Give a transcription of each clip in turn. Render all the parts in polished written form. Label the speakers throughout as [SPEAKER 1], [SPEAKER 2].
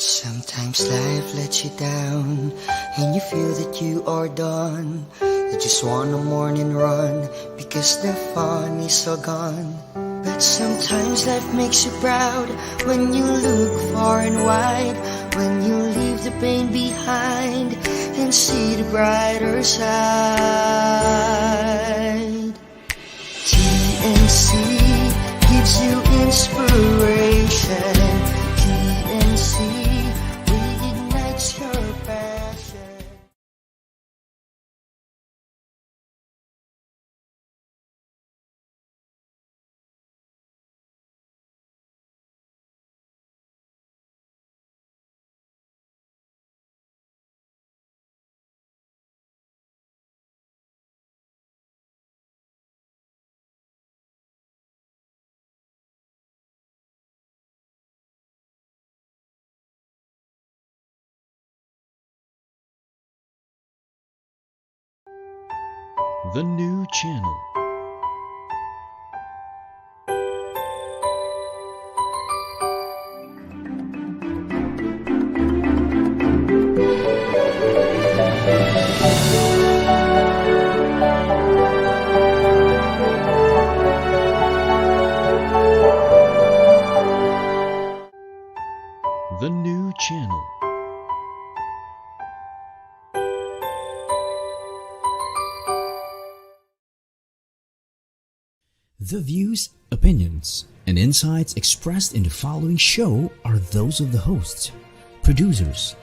[SPEAKER 1] Sometimes life lets you down and you feel that you are done. You just wanna mourn and run because the fun is all gone. But sometimes life makes you proud when you look far and wide, when you leave the pain behind and see the brighter side. TNC gives you inspiration. TNC reignites your passion.
[SPEAKER 2] The new channel. The new channel.
[SPEAKER 3] The views, opinions, and insights expressed in the following show are those of the hosts, producers,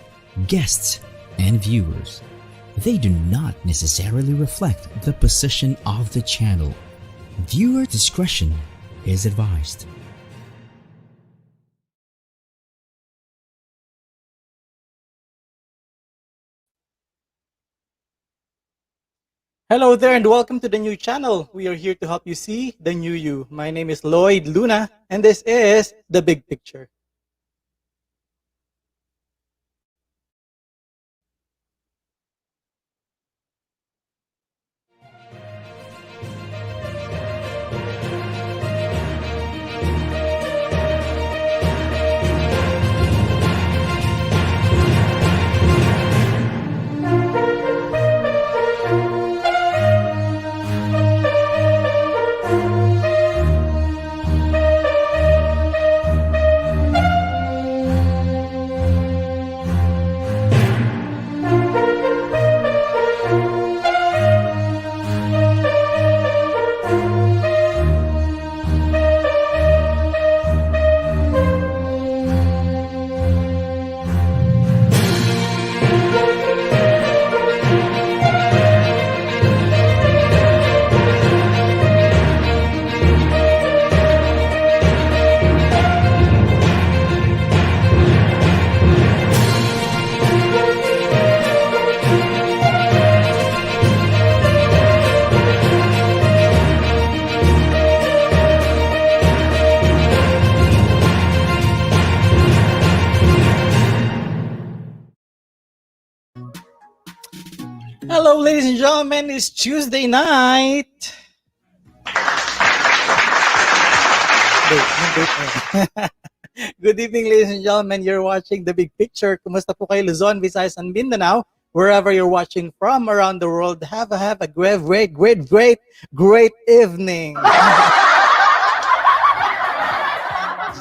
[SPEAKER 3] guests, and viewers. They do not necessarily reflect the position of the channel. Viewer discretion is advised.
[SPEAKER 4] Hello there and welcome to the new channel. We are here to help you see the new you. My name is Lloyd Luna and this is The Big Picture. Hello, ladies and gentlemen. It's Tuesday night. Good evening, ladies and gentlemen. You're watching The Big Picture. Kumusta po kayo, Luzon, Visayas, and Mindanao? Wherever you're watching from around the world, have a great evening.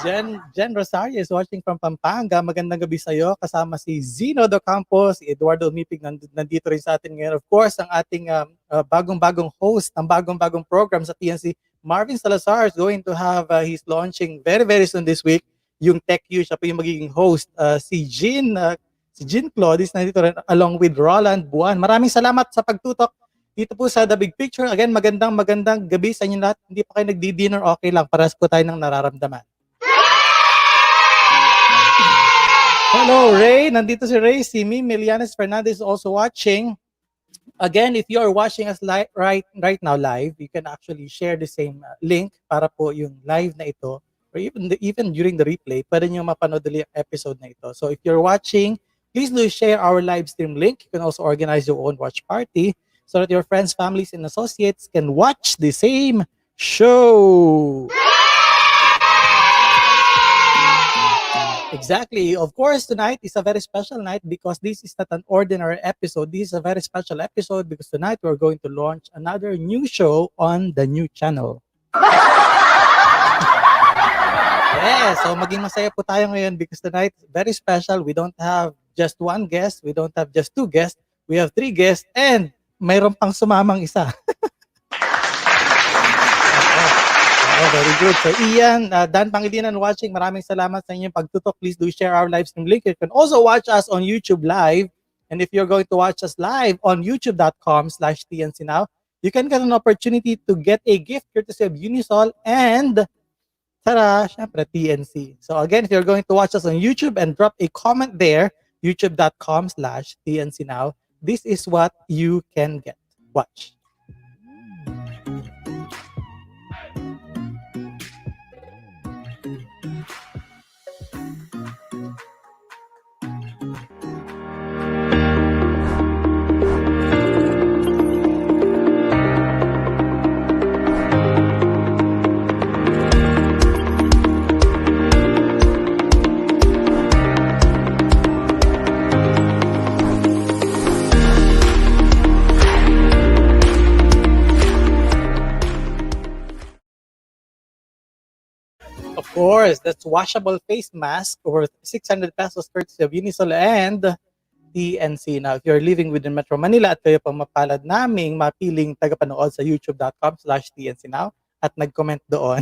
[SPEAKER 4] Jen Rosario is watching from Pampanga. Magandang gabi sa'yo. Kasama si Zino Do Campos, si Eduardo Umipig nandito rin sa atin ngayon. Of course, ang ating bagong-bagong host ng bagong-bagong program sa TNC, Marvin Salazar, is going to have, he's launching very soon this week, yung Tech You. Siya po yung magiging host. Si Jean Claude is nandito rin along with Roland Buwan. Maraming salamat sa pagtutok dito po sa The Big Picture. Again, magandang gabi sa inyo lahat. Hindi pa kayo nagdi-dinner, okay lang. Paras po tayo ng nararamdaman. Hello, Ray. Nandito si Ray. Si Mimi Milianes Fernandez is also watching. Again, if you are watching us right now live, you can actually share the same link para po yung live na ito, or even during the replay, pwede nyo mapanood ulit ang episode na ito. So if you're watching, please do share our live stream link. You can also organize your own watch party so that your friends, families, and associates can watch the same show. Exactly. Of course, tonight is a very special night because this is not an ordinary episode. This is a very special episode because tonight we're going to launch another new show on the new channel. Yeah, so maging masaya po tayo ngayon because tonight is very special. We don't have just one guest. We don't have just two guests. We have three guests and mayroon pang sumamang isa. Oh, very good. So Ian, Dan Pangilinan watching, maraming salamat sa inyong pagtutok. Please do share our live stream link. You can also watch us on YouTube live. And if you're going to watch us live on youtube.com/TNC now, you can get an opportunity to get a gift courtesy of Unisol and tara, syempre TNC. So again, if you're going to watch us on YouTube and drop a comment there, youtube.com/TNC now, this is what you can get. Watch. Of course, that's washable face mask worth 600 pesos courtesy of Unisol and TNC. Now, if you're living within Metro Manila at kayo pang mapalad naming mapiling tagapanood sa youtube.com/TNC now at nag-comment doon.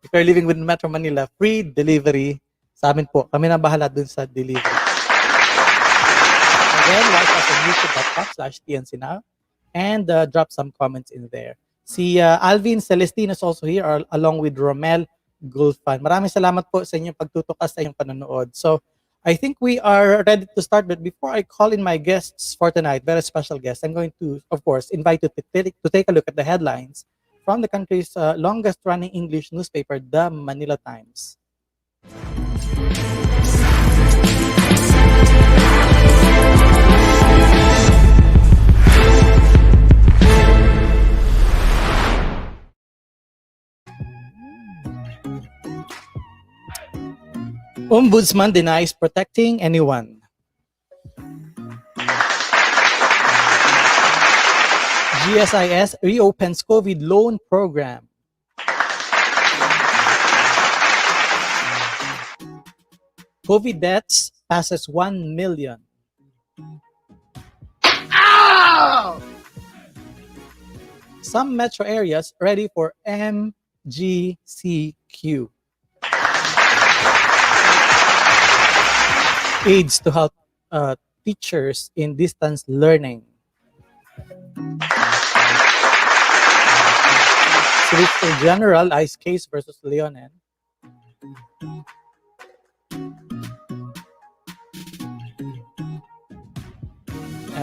[SPEAKER 4] If you're living within Metro Manila, free delivery sa amin po. Kami na bahala dun sa delivery. Again, watch us on youtube.com/TNC now and drop some comments in there. Si Alvin Celestino is also here along with Romel Gulfan. Maraming salamat po sa inyong pagtutukas sa inyong panonood. So, I think we are ready to start. But before I call in my guests for tonight, very special guests, I'm going to, of course, invite you to take a look at the headlines from the country's longest-running English newspaper, The Manila Times. Ombudsman denies protecting anyone. GSIS reopens COVID loan program. COVID deaths passes 1 million. Ow! Some metro areas ready for MGCQ. Aids to help teachers in distance learning. Solicitor General ice case versus Leonen.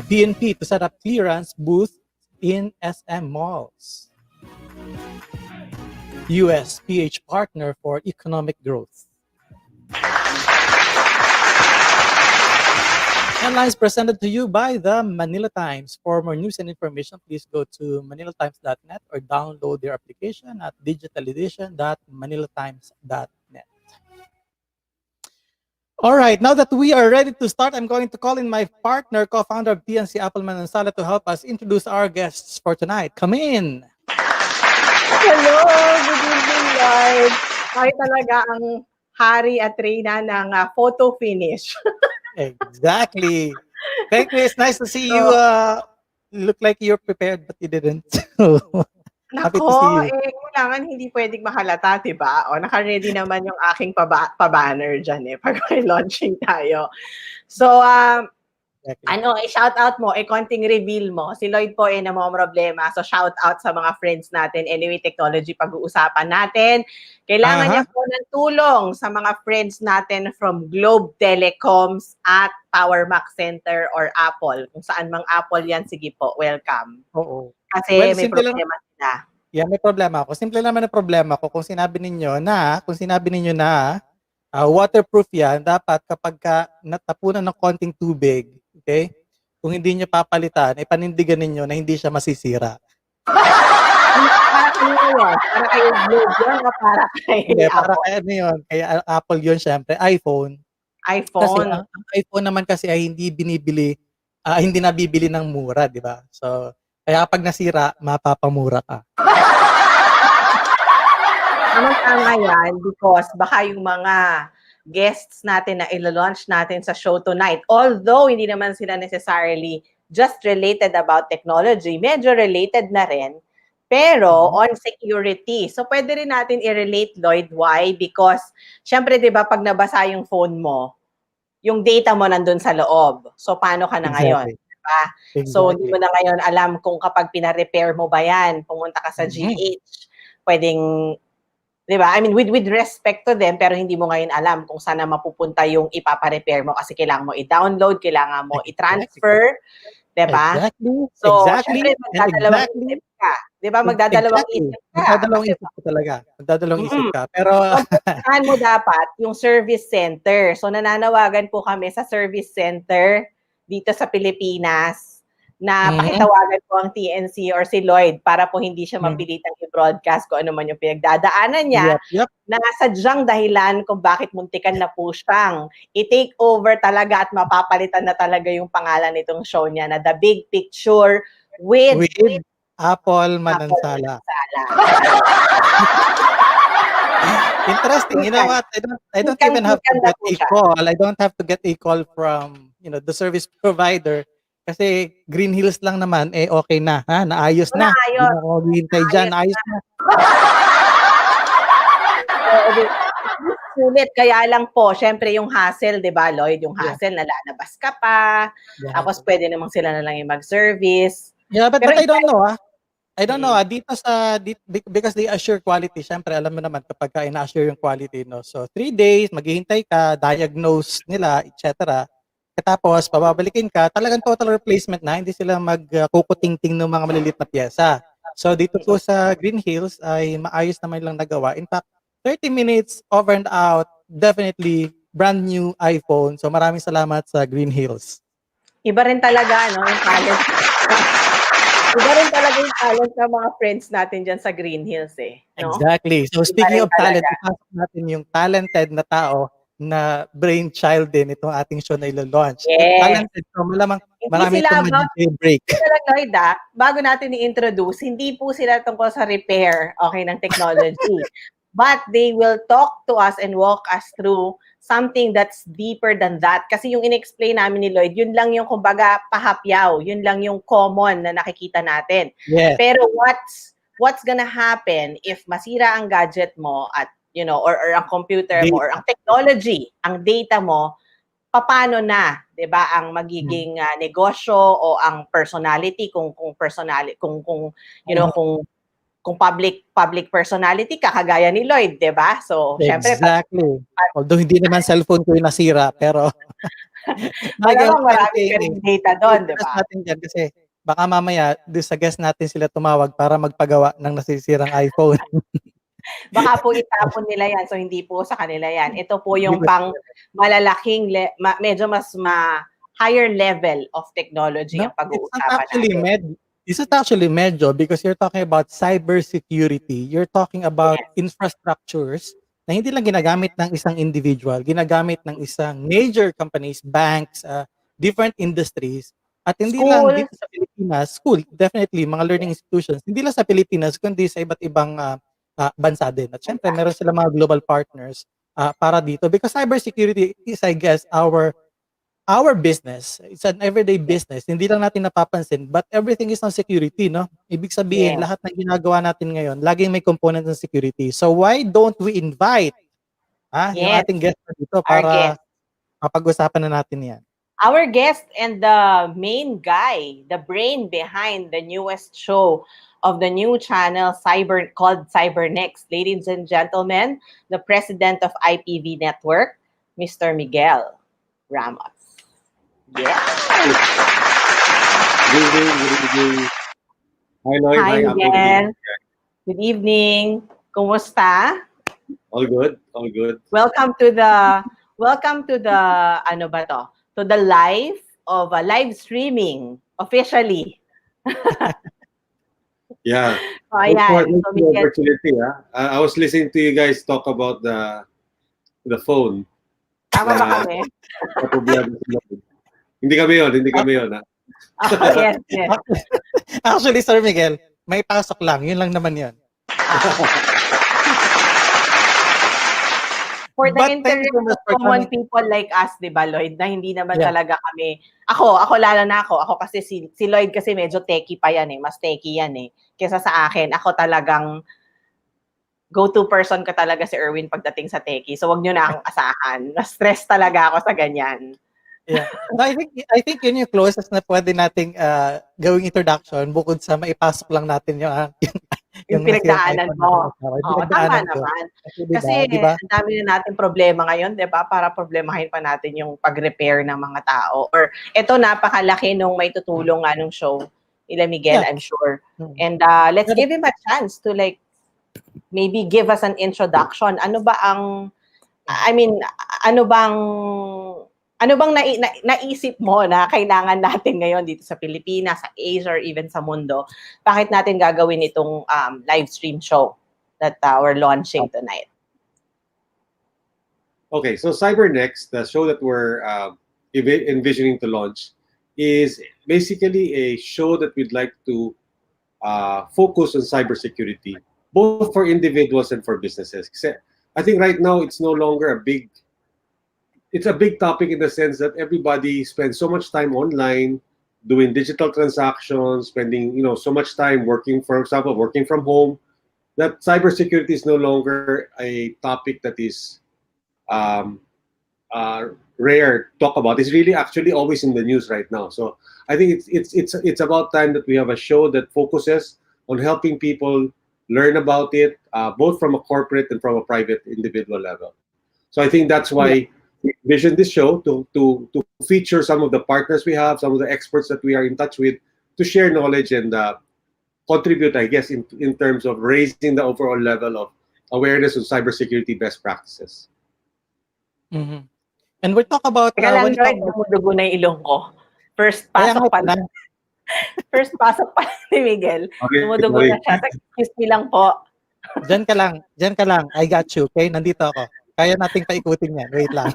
[SPEAKER 4] PNP to set up clearance booth in SM malls. US PH partner for economic growth. Headlines presented to you by the Manila Times. For more news and information, please go to manilatimes.net or download their application at digitaledition.manilatimes.net. All right, now that we are ready to start, I'm going to call in my partner, co-founder of TNC, Appleman and Sala, to help us introduce our guests for tonight. Come in.
[SPEAKER 5] Hello, good evening, Lord. Kayo talaga ang hari at reyna ng photo finish.
[SPEAKER 4] Exactly. Thank you. It's nice to see you. Look like you're prepared, but you didn't. Happy to see you.
[SPEAKER 5] Kailangan hindi pwedeng mahalata, diba? O, naka-ready naman yung aking pa-banner dyan pag may launching tayo. So,
[SPEAKER 4] Exactly.
[SPEAKER 5] shout out mo, konting reveal mo. Si Lloyd po namomroblema. So, shout out sa mga friends natin. Anyway, technology pag-uusapan natin. Kailangan niya po ng tulong sa mga friends natin from Globe Telecoms at Power Mac Center or Apple. Kung saan mang Apple yan, sige po, welcome.
[SPEAKER 4] Oo.
[SPEAKER 5] Kasi
[SPEAKER 4] Well,
[SPEAKER 5] may
[SPEAKER 4] simple
[SPEAKER 5] problema sila.
[SPEAKER 4] Yeah, may problema ako. Simple naman ang problema ko kung sinabi ninyo na waterproof yan, dapat kapag natapunan ng konting tubig, okay? Kung hindi nyo papalitan, panindigan ninyo na hindi siya masisira.
[SPEAKER 5] Ano yan? Para kay Globe yun o para kay
[SPEAKER 4] Hindi, para
[SPEAKER 5] Apple?
[SPEAKER 4] kay ano yun, kay Apple yun syempre, iPhone. Kasi
[SPEAKER 5] iPhone.
[SPEAKER 4] ang iPhone naman kasi ay hindi nabibili ng mura, 'di ba? So, kaya pag nasira, mapapamura ka.
[SPEAKER 5] Tamang-tama yan because baka yung mga guests natin na ilo-launch natin sa show tonight, although hindi naman sila necessarily just related about technology, medyo related na rin, pero
[SPEAKER 4] Mhm.
[SPEAKER 5] on security. So, pwede rin natin i-relate, Lloyd. Why? Because, syempre, di ba, pag nabasa yung phone mo, yung data mo nandun sa loob. So, paano ka na ngayon?
[SPEAKER 4] Exactly,
[SPEAKER 5] Diba? So, hindi mo
[SPEAKER 4] exactly.
[SPEAKER 5] na ngayon alam kung kapag pina-repair mo ba yan, pumunta ka sa
[SPEAKER 4] Mhm.
[SPEAKER 5] GH, pwedeng, di ba? I mean, with respect to them, pero hindi mo ngayon alam kung saan na mapupunta yung ipapa-repair mo kasi kailangan mo i-download, kailangan mo
[SPEAKER 4] Exactly,
[SPEAKER 5] i-transfer, di ba?
[SPEAKER 4] exactly,
[SPEAKER 5] So,
[SPEAKER 4] exactly,
[SPEAKER 5] syempre,
[SPEAKER 4] and
[SPEAKER 5] magdadalawang
[SPEAKER 4] exactly,
[SPEAKER 5] isip ka. Di ba? Magdadalawang
[SPEAKER 4] exactly.
[SPEAKER 5] isip ka.
[SPEAKER 4] Magdadalawang
[SPEAKER 5] Kasi,
[SPEAKER 4] isip ka talaga, magdadalawang isip
[SPEAKER 5] mm,
[SPEAKER 4] ka. Pero
[SPEAKER 5] so, puntahan mo dapat yung service center. So, nananawagan po kami sa service center dito sa Pilipinas na
[SPEAKER 4] mhm,
[SPEAKER 5] pakitawagan po ang TNC or si Lloyd para po hindi siya
[SPEAKER 4] mhm.
[SPEAKER 5] mapilitang i-broadcast kung ano man yung pinagdadaanan niya
[SPEAKER 4] Yep,
[SPEAKER 5] na sadyang dahilan kung bakit muntikan na po siyang i-take over talaga at mapapalitan na talaga yung pangalan nitong show niya na The Big Picture with
[SPEAKER 4] with Apple
[SPEAKER 5] Apple
[SPEAKER 4] Manansala.
[SPEAKER 5] Manansala.
[SPEAKER 4] Interesting. You know what? I don't even have to
[SPEAKER 5] Ikan na
[SPEAKER 4] get
[SPEAKER 5] po
[SPEAKER 4] a
[SPEAKER 5] siya.
[SPEAKER 4] call. I don't have to get a call from, the service provider kasi Green Hills lang naman okay na, ha? Naayos
[SPEAKER 5] So,
[SPEAKER 4] na. Hindi
[SPEAKER 5] naayos.
[SPEAKER 4] na ako maghihintay diyan.
[SPEAKER 5] Naayos
[SPEAKER 4] Naayos
[SPEAKER 5] na.
[SPEAKER 4] na.
[SPEAKER 5] Oo, sulit. Kaya lang po, syempre yung hassle, di ba, Lloyd? Yung
[SPEAKER 4] Yeah.
[SPEAKER 5] hassle na lalabas ka pa.
[SPEAKER 4] The
[SPEAKER 5] Tapos
[SPEAKER 4] hassle.
[SPEAKER 5] pwede namang sila na lang yung mag-service.
[SPEAKER 4] Yeah, but
[SPEAKER 5] Pero
[SPEAKER 4] I don't know, ah. I don't know,
[SPEAKER 5] mm,
[SPEAKER 4] dito because they assure quality. Syempre, alam mo naman kapag ina-assure yung quality, no? So, 3 days, maghihintay ka, diagnose nila, etc. Tapos, pababalikin ka, talagang total replacement na, hindi sila magkukutingting ng mga maliliit na pyesa. So, dito po sa Green Hills ay maayos naman lang nagawa. In fact, 30 minutes over and out, definitely brand new iPhone. So, maraming salamat sa Green Hills.
[SPEAKER 5] iba rin talaga, no? Yung talent. Iba rin talaga yung talent ng mga friends natin dyan sa Green Hills, eh. No?
[SPEAKER 4] Exactly. So,
[SPEAKER 5] Iba
[SPEAKER 4] speaking
[SPEAKER 5] rin
[SPEAKER 4] of talent,
[SPEAKER 5] talaga.
[SPEAKER 4] ipasok natin yung talented na tao na brainchild din itong ating show na ilo-launch. If
[SPEAKER 5] Yes.
[SPEAKER 4] talented ka, malamang
[SPEAKER 5] Hindi
[SPEAKER 4] marami
[SPEAKER 5] sila
[SPEAKER 4] itong
[SPEAKER 5] ba,
[SPEAKER 4] mag-jailbreak.
[SPEAKER 5] ito lang, Lloyd, bago natin i-introduce, hindi po sila tungkol sa repair, okay, ng technology. But they will talk to us and walk us through something that's deeper than that. Kasi yung in-explain namin ni Lloyd, yun lang yung kumbaga pahapyaw, yun lang yung common na nakikita natin.
[SPEAKER 4] Yes.
[SPEAKER 5] Pero what's gonna happen if masira ang gadget mo at or ang computer mo or ang technology, ang data mo, paano na, 'di ba, ang magiging negosyo o ang personality kung personality kung kung public personality ka kagaya ni Lloyd, 'di ba? So, syempre
[SPEAKER 4] Exactly. Although hindi naman cellphone ko yung nasira, pero
[SPEAKER 5] malamang
[SPEAKER 4] I'm
[SPEAKER 5] marami ka
[SPEAKER 4] saying,
[SPEAKER 5] ring data doon, 'di
[SPEAKER 4] i-stress
[SPEAKER 5] ba?
[SPEAKER 4] natin dyan kasi baka mamaya doon sa guest natin sila tumawag para magpagawa ng nasisirang iPhone.
[SPEAKER 5] Baka po itapon nila 'yan, so hindi po sa kanila 'yan. Ito po yung pang malalaking medyo mas higher level of technology
[SPEAKER 4] No,
[SPEAKER 5] ang pag-uusapan natin.
[SPEAKER 4] it's not actually medyo because you're talking about cybersecurity. You're talking about
[SPEAKER 5] Yes.
[SPEAKER 4] infrastructures na hindi lang ginagamit ng isang individual, ginagamit ng isang major companies, banks, different industries. At hindi lang
[SPEAKER 5] School.
[SPEAKER 4] dito sa Pilipinas, school, definitely, mga learning institutions, hindi lang sa Pilipinas, kundi sa iba't ibang bansa din. At syempre, meron sila mga global partners para dito. Because cybersecurity is, I guess, our business. It's an everyday business. Hindi lang natin napapansin, but everything is on security, no? Ibig sabihin,
[SPEAKER 5] Yes.
[SPEAKER 4] lahat ng ginagawa natin ngayon, laging may component ng security. So why don't we invite yung
[SPEAKER 5] Yes.
[SPEAKER 4] ating guest na dito
[SPEAKER 5] Our
[SPEAKER 4] para
[SPEAKER 5] guest.
[SPEAKER 4] mapag-usapan na natin yan?
[SPEAKER 5] Our guest and the main guy, the brain behind the newest show of the new channel called CyberNXT. Ladies and gentlemen, the president of IPV Network, Mr. Miguel Ramos. Yeah.
[SPEAKER 6] Good evening. Hi, Lloyd.
[SPEAKER 5] Hi,
[SPEAKER 6] Hi,
[SPEAKER 5] Miguel. Good evening. Kumusta?
[SPEAKER 6] All good. All good.
[SPEAKER 5] Welcome to the ano ba to? To the live streaming officially.
[SPEAKER 6] Yeah.
[SPEAKER 5] So,
[SPEAKER 6] Thanks for
[SPEAKER 5] ayan. So,
[SPEAKER 6] the
[SPEAKER 5] Miguel,
[SPEAKER 6] opportunity. I was listening to you guys talk about the phone
[SPEAKER 5] tama ba
[SPEAKER 6] na
[SPEAKER 5] kami?
[SPEAKER 6] na problema sa phone. Hindi kami yun, hindi kami yun. Ha?
[SPEAKER 5] Oh, yes, yes.
[SPEAKER 4] Actually, Sir Miguel, may pasok lang. Yun lang naman yun.
[SPEAKER 5] For the
[SPEAKER 4] But thank you
[SPEAKER 5] interest
[SPEAKER 4] so much
[SPEAKER 5] of
[SPEAKER 4] for
[SPEAKER 5] common
[SPEAKER 4] coming.
[SPEAKER 5] people like us, di ba, Lloyd, na hindi naman
[SPEAKER 4] Yeah.
[SPEAKER 5] talaga kami, ako lalo na ako kasi si Lloyd kasi medyo techie pa yan mas techie yan kesa sa akin. Ako talagang go-to person ka talaga si Erwin pagdating sa techie. So, wag nyo na akong asahan. Na-stress talaga ako sa ganyan.
[SPEAKER 4] Yeah. No, I think yun yung closest na pwede nating gawing introduction bukod sa maipasok lang natin yung
[SPEAKER 5] Yung
[SPEAKER 4] nasirang
[SPEAKER 5] pinagdaanan
[SPEAKER 4] iPhone
[SPEAKER 5] mo.
[SPEAKER 4] natin. Yung
[SPEAKER 5] Oo, tama
[SPEAKER 4] pinagdaanan ko.
[SPEAKER 5] naman.
[SPEAKER 4] Diba?
[SPEAKER 5] Kasi
[SPEAKER 4] Diba?
[SPEAKER 5] ang dami na natin problema ngayon, 'di ba? Para problemahin pa natin yung pag-repair ng mga tao. Or ito napakalaki nung may tutulong nga nung show nila Miguel,
[SPEAKER 4] Yeah.
[SPEAKER 5] I'm sure.
[SPEAKER 4] Hmm.
[SPEAKER 5] And let's give him a chance to like maybe give us an introduction. Ano ba ang ano bang naisip mo na kailangan natin ngayon dito sa Pilipinas, sa Asia, or even sa mundo? Bakit natin gagawin itong live stream show that we're launching tonight?
[SPEAKER 6] Okay, so CyberNXT, the show that we're envisioning to launch, is basically a show that we'd like to focus on cybersecurity, both for individuals and for businesses. Kasi I think right now it's no longer it's a big topic in the sense that everybody spends so much time online doing digital transactions, spending so much time working, for example, working from home, that cybersecurity is no longer a topic that is rare to talk about. It's really actually always in the news right now. So I think it's about time that we have a show that focuses on helping people learn about it, both from a corporate and from a private individual level. So I think that's why we envisioned this show to feature some of the partners we have, some of the experts that we are in touch with, to share knowledge and contribute, I guess, in terms of raising the overall level of awareness of cybersecurity best practices.
[SPEAKER 4] Mm-hmm. And we'll talk about
[SPEAKER 5] Teka lang,
[SPEAKER 4] when you talk
[SPEAKER 5] Lloyd,
[SPEAKER 4] about
[SPEAKER 5] dumudugo na yung ilong ko. First
[SPEAKER 4] Kaya
[SPEAKER 5] pasok
[SPEAKER 4] nga
[SPEAKER 5] pa
[SPEAKER 4] pala.
[SPEAKER 5] lang. First pasok pa lang ni Miguel.
[SPEAKER 6] Okay,
[SPEAKER 5] Dumudugo
[SPEAKER 6] sorry.
[SPEAKER 5] na siya. Excuse me lang po.
[SPEAKER 4] Diyan ka lang. I got you, okay? Nandito ako. Kaya nating paikutin yan. Wait lang.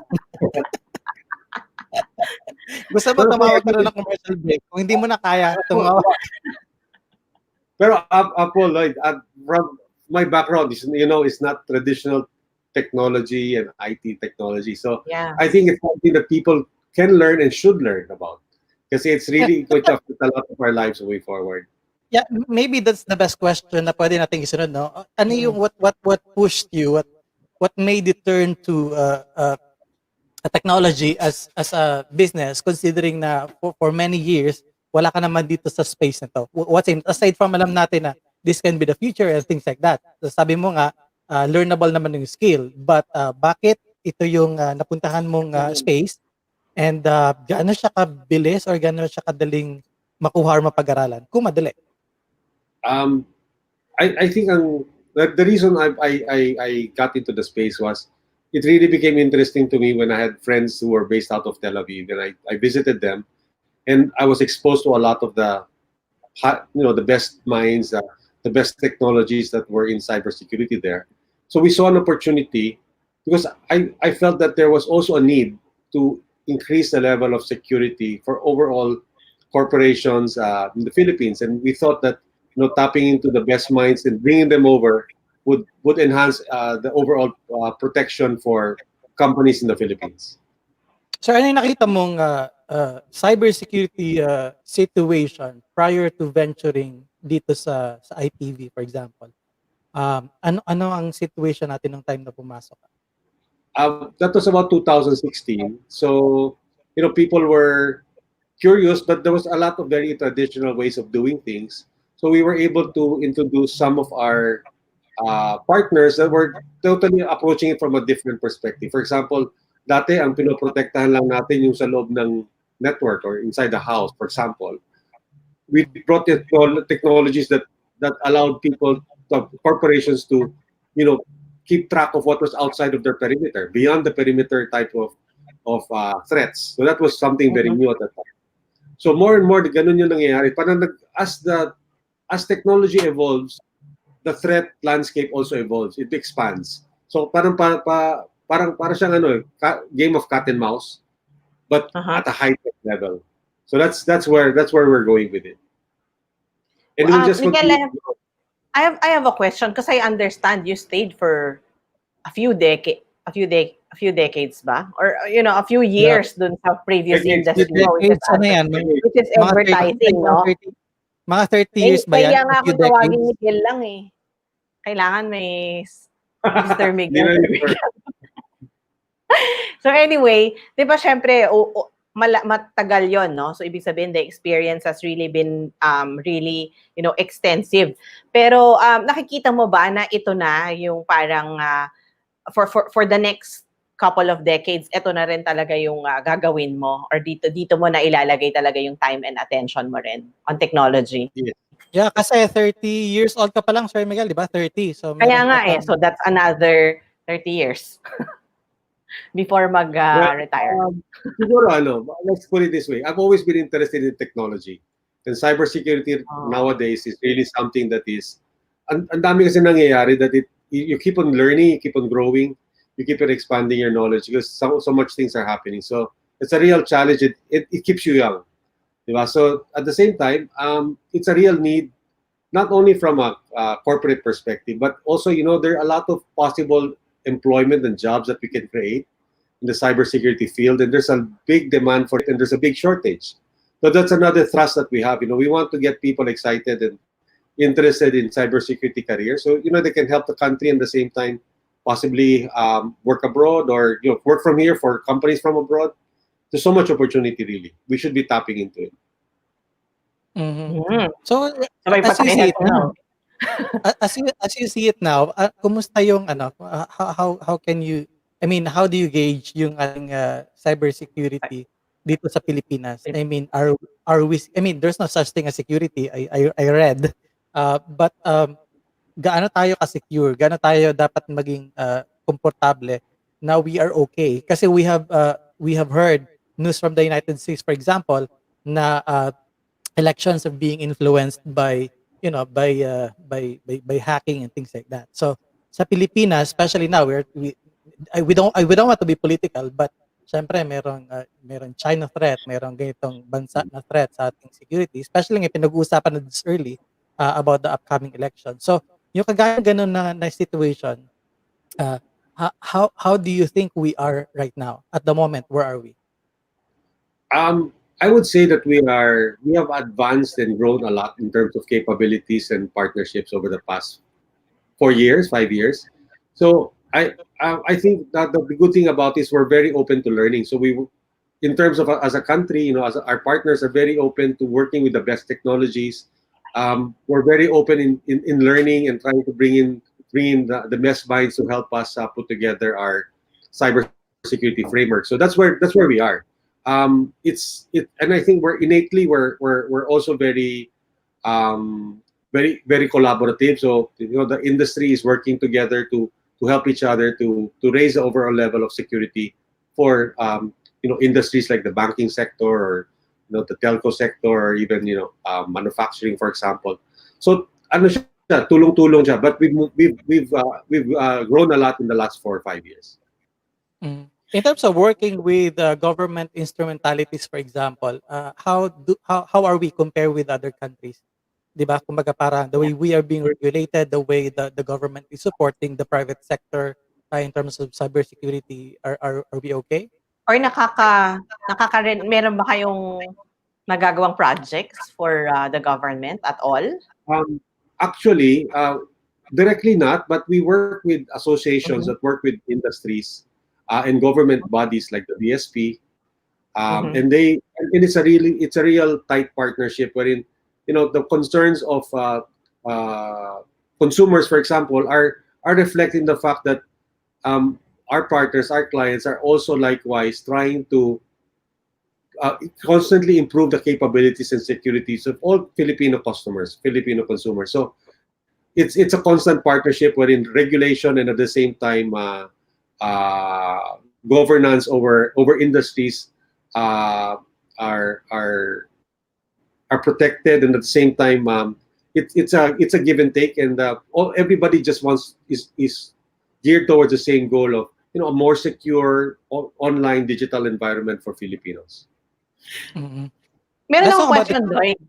[SPEAKER 4] Gusto mo tumawag ka na ng commercial break? Kung hindi mo na kaya, tumawag.
[SPEAKER 6] Pero Paul, Lloyd, from my background is not traditional technology and IT technology. So
[SPEAKER 5] Yeah.
[SPEAKER 6] I think it's something that people can learn and should learn about, because it's really going to affect a lot of our lives moving forward.
[SPEAKER 4] Yeah, maybe that's the best question na pwede nating isunod, no? Ano yung what pushed you, what made you turn to a technology as a business, considering na for many years wala ka naman dito sa space na to? What's in, aside from alam natin na this can be the future and things like that. So sabi mo nga learnable naman yung skill, but bakit ito yung napuntahan mong space, and gaano siya kabilis or gaano siya kadaling makuha or mapag-aralan kung madali?
[SPEAKER 6] I think the reason I got into the space was it really became interesting to me when I had friends who were based out of Tel Aviv, and I visited them, and I was exposed to a lot of the best minds, the best technologies that were in cybersecurity there. So we saw an opportunity, because I felt that there was also a need to increase the level of security for overall corporations in the Philippines, and we thought that tapping into the best minds and bringing them over would enhance the overall protection for companies in the Philippines.
[SPEAKER 4] So ano yung nakita mong cybersecurity situation prior to venturing dito sa ITV, for example? Ano ang situation natin nung time na pumasok ka?
[SPEAKER 6] That was about 2016. So people were curious, but there was a lot of very traditional ways of doing things. So we were able to introduce some of our partners that were totally approaching it from a different perspective. For example, dati ang pinoprotektahan lang natin yung sa loob ng network or inside the house, for example. We brought technologies that allowed corporations to keep track of what was outside of their perimeter, beyond the perimeter type of threats. So that was something very new at that time. So more and more, ganun yung nangyayari. Parang as the as technology evolves, the threat landscape also evolves. It expands. So parang siyang game of cat and mouse, but
[SPEAKER 5] Uh-huh.
[SPEAKER 6] at a high tech level. So that's where we're going with it. And we'll just
[SPEAKER 5] Miguel,
[SPEAKER 6] continue.
[SPEAKER 5] I have a question because I understand you stayed for a few decades ba? Or a few
[SPEAKER 4] Yeah.
[SPEAKER 5] years dun sa previous
[SPEAKER 6] Decades,
[SPEAKER 4] Few
[SPEAKER 5] industry mo,
[SPEAKER 4] decades, ano yan,
[SPEAKER 5] which is
[SPEAKER 4] mga 30,
[SPEAKER 5] advertising, no?
[SPEAKER 4] mga 30 years ba yan?
[SPEAKER 5] Kaya
[SPEAKER 4] A
[SPEAKER 5] nga
[SPEAKER 4] few
[SPEAKER 5] akong tawagin
[SPEAKER 4] decades?
[SPEAKER 5] Miguel lang eh. Kailangan may Mr.
[SPEAKER 6] Hindi
[SPEAKER 5] Miguel.
[SPEAKER 6] na yun.
[SPEAKER 5] So anyway, 'di ba syempre matagal 'yon, no? So ibig sabihin the experience has really been really, extensive. Pero nakikita mo ba na ito na yung parang for the next couple of decades, ito na rin talaga yung gagawin mo or dito mo na ilalagay talaga yung time and attention mo rin on technology?
[SPEAKER 6] Yes.
[SPEAKER 4] Yeah, kasi 30 years old ka pa lang, Sir Miguel, di ba? 30. So
[SPEAKER 5] Kaya
[SPEAKER 4] meron
[SPEAKER 5] nga
[SPEAKER 4] ka pang
[SPEAKER 5] so that's another 30 years before
[SPEAKER 6] Well,
[SPEAKER 5] mag-retire.
[SPEAKER 6] siguro let's put it this way. I've always been interested in technology. And cybersecurity nowadays is really something that is, ang dami kasi nangyayari that you keep on learning, you keep on growing, you keep on expanding your knowledge because so much things are happening. So it's a real challenge. It keeps you young. Diba? So at the same time, it's a real need, not only from a corporate perspective, but also, there are a lot of possible employment and jobs that we can create in the cybersecurity field, and there's a big demand for it, and there's a big shortage. So that's another thrust that we have. We want to get people excited and interested in cybersecurity careers, so they can help the country and at the same time possibly work abroad or work from here for companies from abroad. There's so much opportunity, really. We should be tapping into it.
[SPEAKER 4] So
[SPEAKER 5] Sabay
[SPEAKER 4] as you
[SPEAKER 5] patayin
[SPEAKER 4] see it
[SPEAKER 5] natin.
[SPEAKER 4] now, as you see it now, kumusta yung how can you, I mean, how do you gauge yung ating cybersecurity dito sa Pilipinas? I mean, are we, I mean, there's no such thing as security. I read, but gaano tayo ka-secure? Gaano tayo dapat maging komportable na we are okay? Kasi we have heard news from the United States, for example, na elections are being influenced by by hacking and things like that. So sa Pilipinas, especially now, we don't want to be political, but syempre meron China threat, meron ganitong bansa na threat sa ating security, especially nga pinag-uusapan na this early about the upcoming election. So yung kagaya ganun na situation, uh, how do you think we are right now at the moment? Where are we?
[SPEAKER 6] I would say that we have advanced and grown a lot in terms of capabilities and partnerships over the past 4 years, 5 years. So I think that the good thing about this, we're very open to learning. So in terms of as a country, our partners are very open to working with the best technologies. We're very open in learning and trying to bring in the best minds to help us put together our cybersecurity framework. So that's where we are. And I think we're also very very collaborative. So the industry is working together to help each other to raise the overall level of security for industries like the banking sector or the telco sector or even manufacturing, for example. So siya, tulong-tulong siya, but we've grown a lot in the last 4 or 5 years.
[SPEAKER 4] In terms of working with government instrumentalities, for example, how are we compared with other countries? Diba? Kumbaga parang the way we are being regulated, the way the government is supporting the private sector in terms of cybersecurity, are we okay?
[SPEAKER 5] Or meron ba kayong nagagawang projects for the government at all?
[SPEAKER 6] Actually, directly not, but we work with associations that work with industries and government bodies like the BSP, and it's a real tight partnership wherein the concerns of consumers, for example, are reflecting the fact that our partners, our clients, are also likewise trying to constantly improve the capabilities and securities of all Filipino consumers. So it's a constant partnership wherein regulation and at the same time governance over industries are protected, and at the same time it's a give and take, and everybody just is geared towards the same goal of a more secure online digital environment for Filipinos.
[SPEAKER 4] Mhm.
[SPEAKER 5] Meron
[SPEAKER 4] Let's
[SPEAKER 5] akong
[SPEAKER 4] talk about the
[SPEAKER 5] question, Lloyd,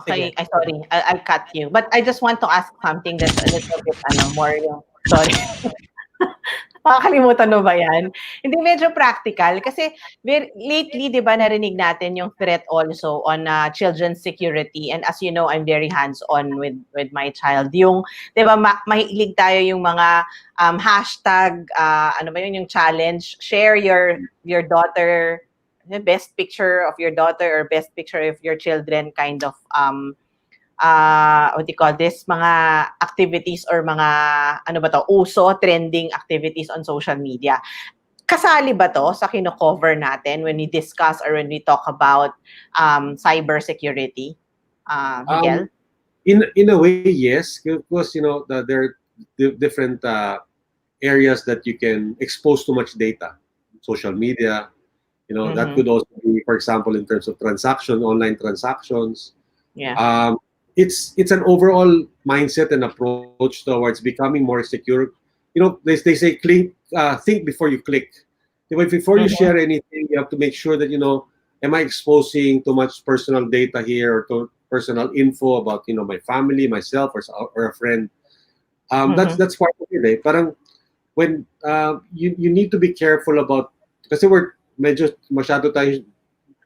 [SPEAKER 4] Sige.
[SPEAKER 5] sorry, I'll cut you. But I just want to ask something that's a little bit, more yung, sorry. Makakalimutan mo ba yan? Hindi, medyo practical. Kasi lately, di ba, narinig natin yung threat also on children's security. And as you know, I'm very hands-on with my child. Yung, di ba, mahilig tayo yung mga hashtag, ano ba yun, yung challenge, share your daughter, the best picture of your daughter or best picture of your children kind of what do you call this, mga activities or mga, ano ba to, uso, trending activities on social media. Kasali ba to sa kino-cover natin when we discuss or when we talk about cybersecurity? Miguel?
[SPEAKER 6] In a way, yes, because there are different areas that you can expose too much data. Social media, that could also be, for example, in terms of online transactions.
[SPEAKER 5] Yeah.
[SPEAKER 6] It's an overall mindset and approach towards becoming more secure. They say think before you click. Before you share anything, you have to make sure that am I exposing too much personal data here or personal info about my family, myself, or a friend. That's part of it. Parang when you need to be careful about, kasi we're medyo masyado tayo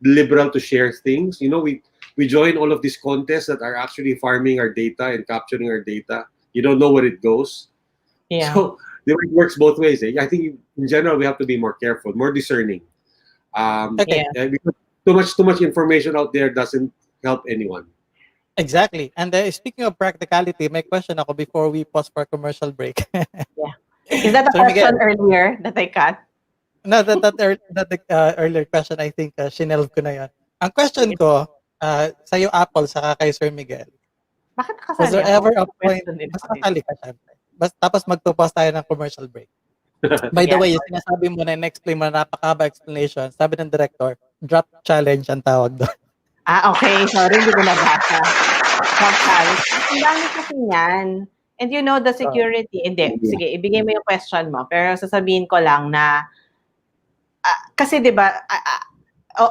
[SPEAKER 6] liberal to share things. We join all of these contests that are actually farming our data and capturing our data. You don't know where it goes.
[SPEAKER 5] Yeah.
[SPEAKER 6] So it works both ways. I think in general we have to be more careful, more discerning.
[SPEAKER 4] Okay.
[SPEAKER 6] Because too much information out there doesn't help anyone.
[SPEAKER 4] Exactly. And speaking of practicality, may question ako before we pause for commercial break.
[SPEAKER 5] Yeah. Is that a
[SPEAKER 4] Sir
[SPEAKER 5] question
[SPEAKER 4] Miguel.
[SPEAKER 5] earlier that I cut?
[SPEAKER 4] No, that earlier question, I think shinelve ko na yun. Ang question ko, sa'yo Apple, saka kay Sir Miguel,
[SPEAKER 5] Bakit
[SPEAKER 4] was
[SPEAKER 5] kasali
[SPEAKER 4] there
[SPEAKER 5] ako?
[SPEAKER 4] ever a point,
[SPEAKER 5] Question din
[SPEAKER 4] basta
[SPEAKER 5] ako.
[SPEAKER 4] kasali ka syempre. Tapos magtupos tayo ng commercial break. By the
[SPEAKER 5] Yeah.
[SPEAKER 4] way, yung sinasabi mo na in-explain mo na napakaba explanation, sabi ng director, drop challenge ang tawag doon.
[SPEAKER 5] Okay. Sorry, hindi ko nabasa. Okay. Ang dami kasi yan. And the security, hindi. Sige, ibigay mo yung question mo. Pero sasabihin ko lang na, kasi di ba,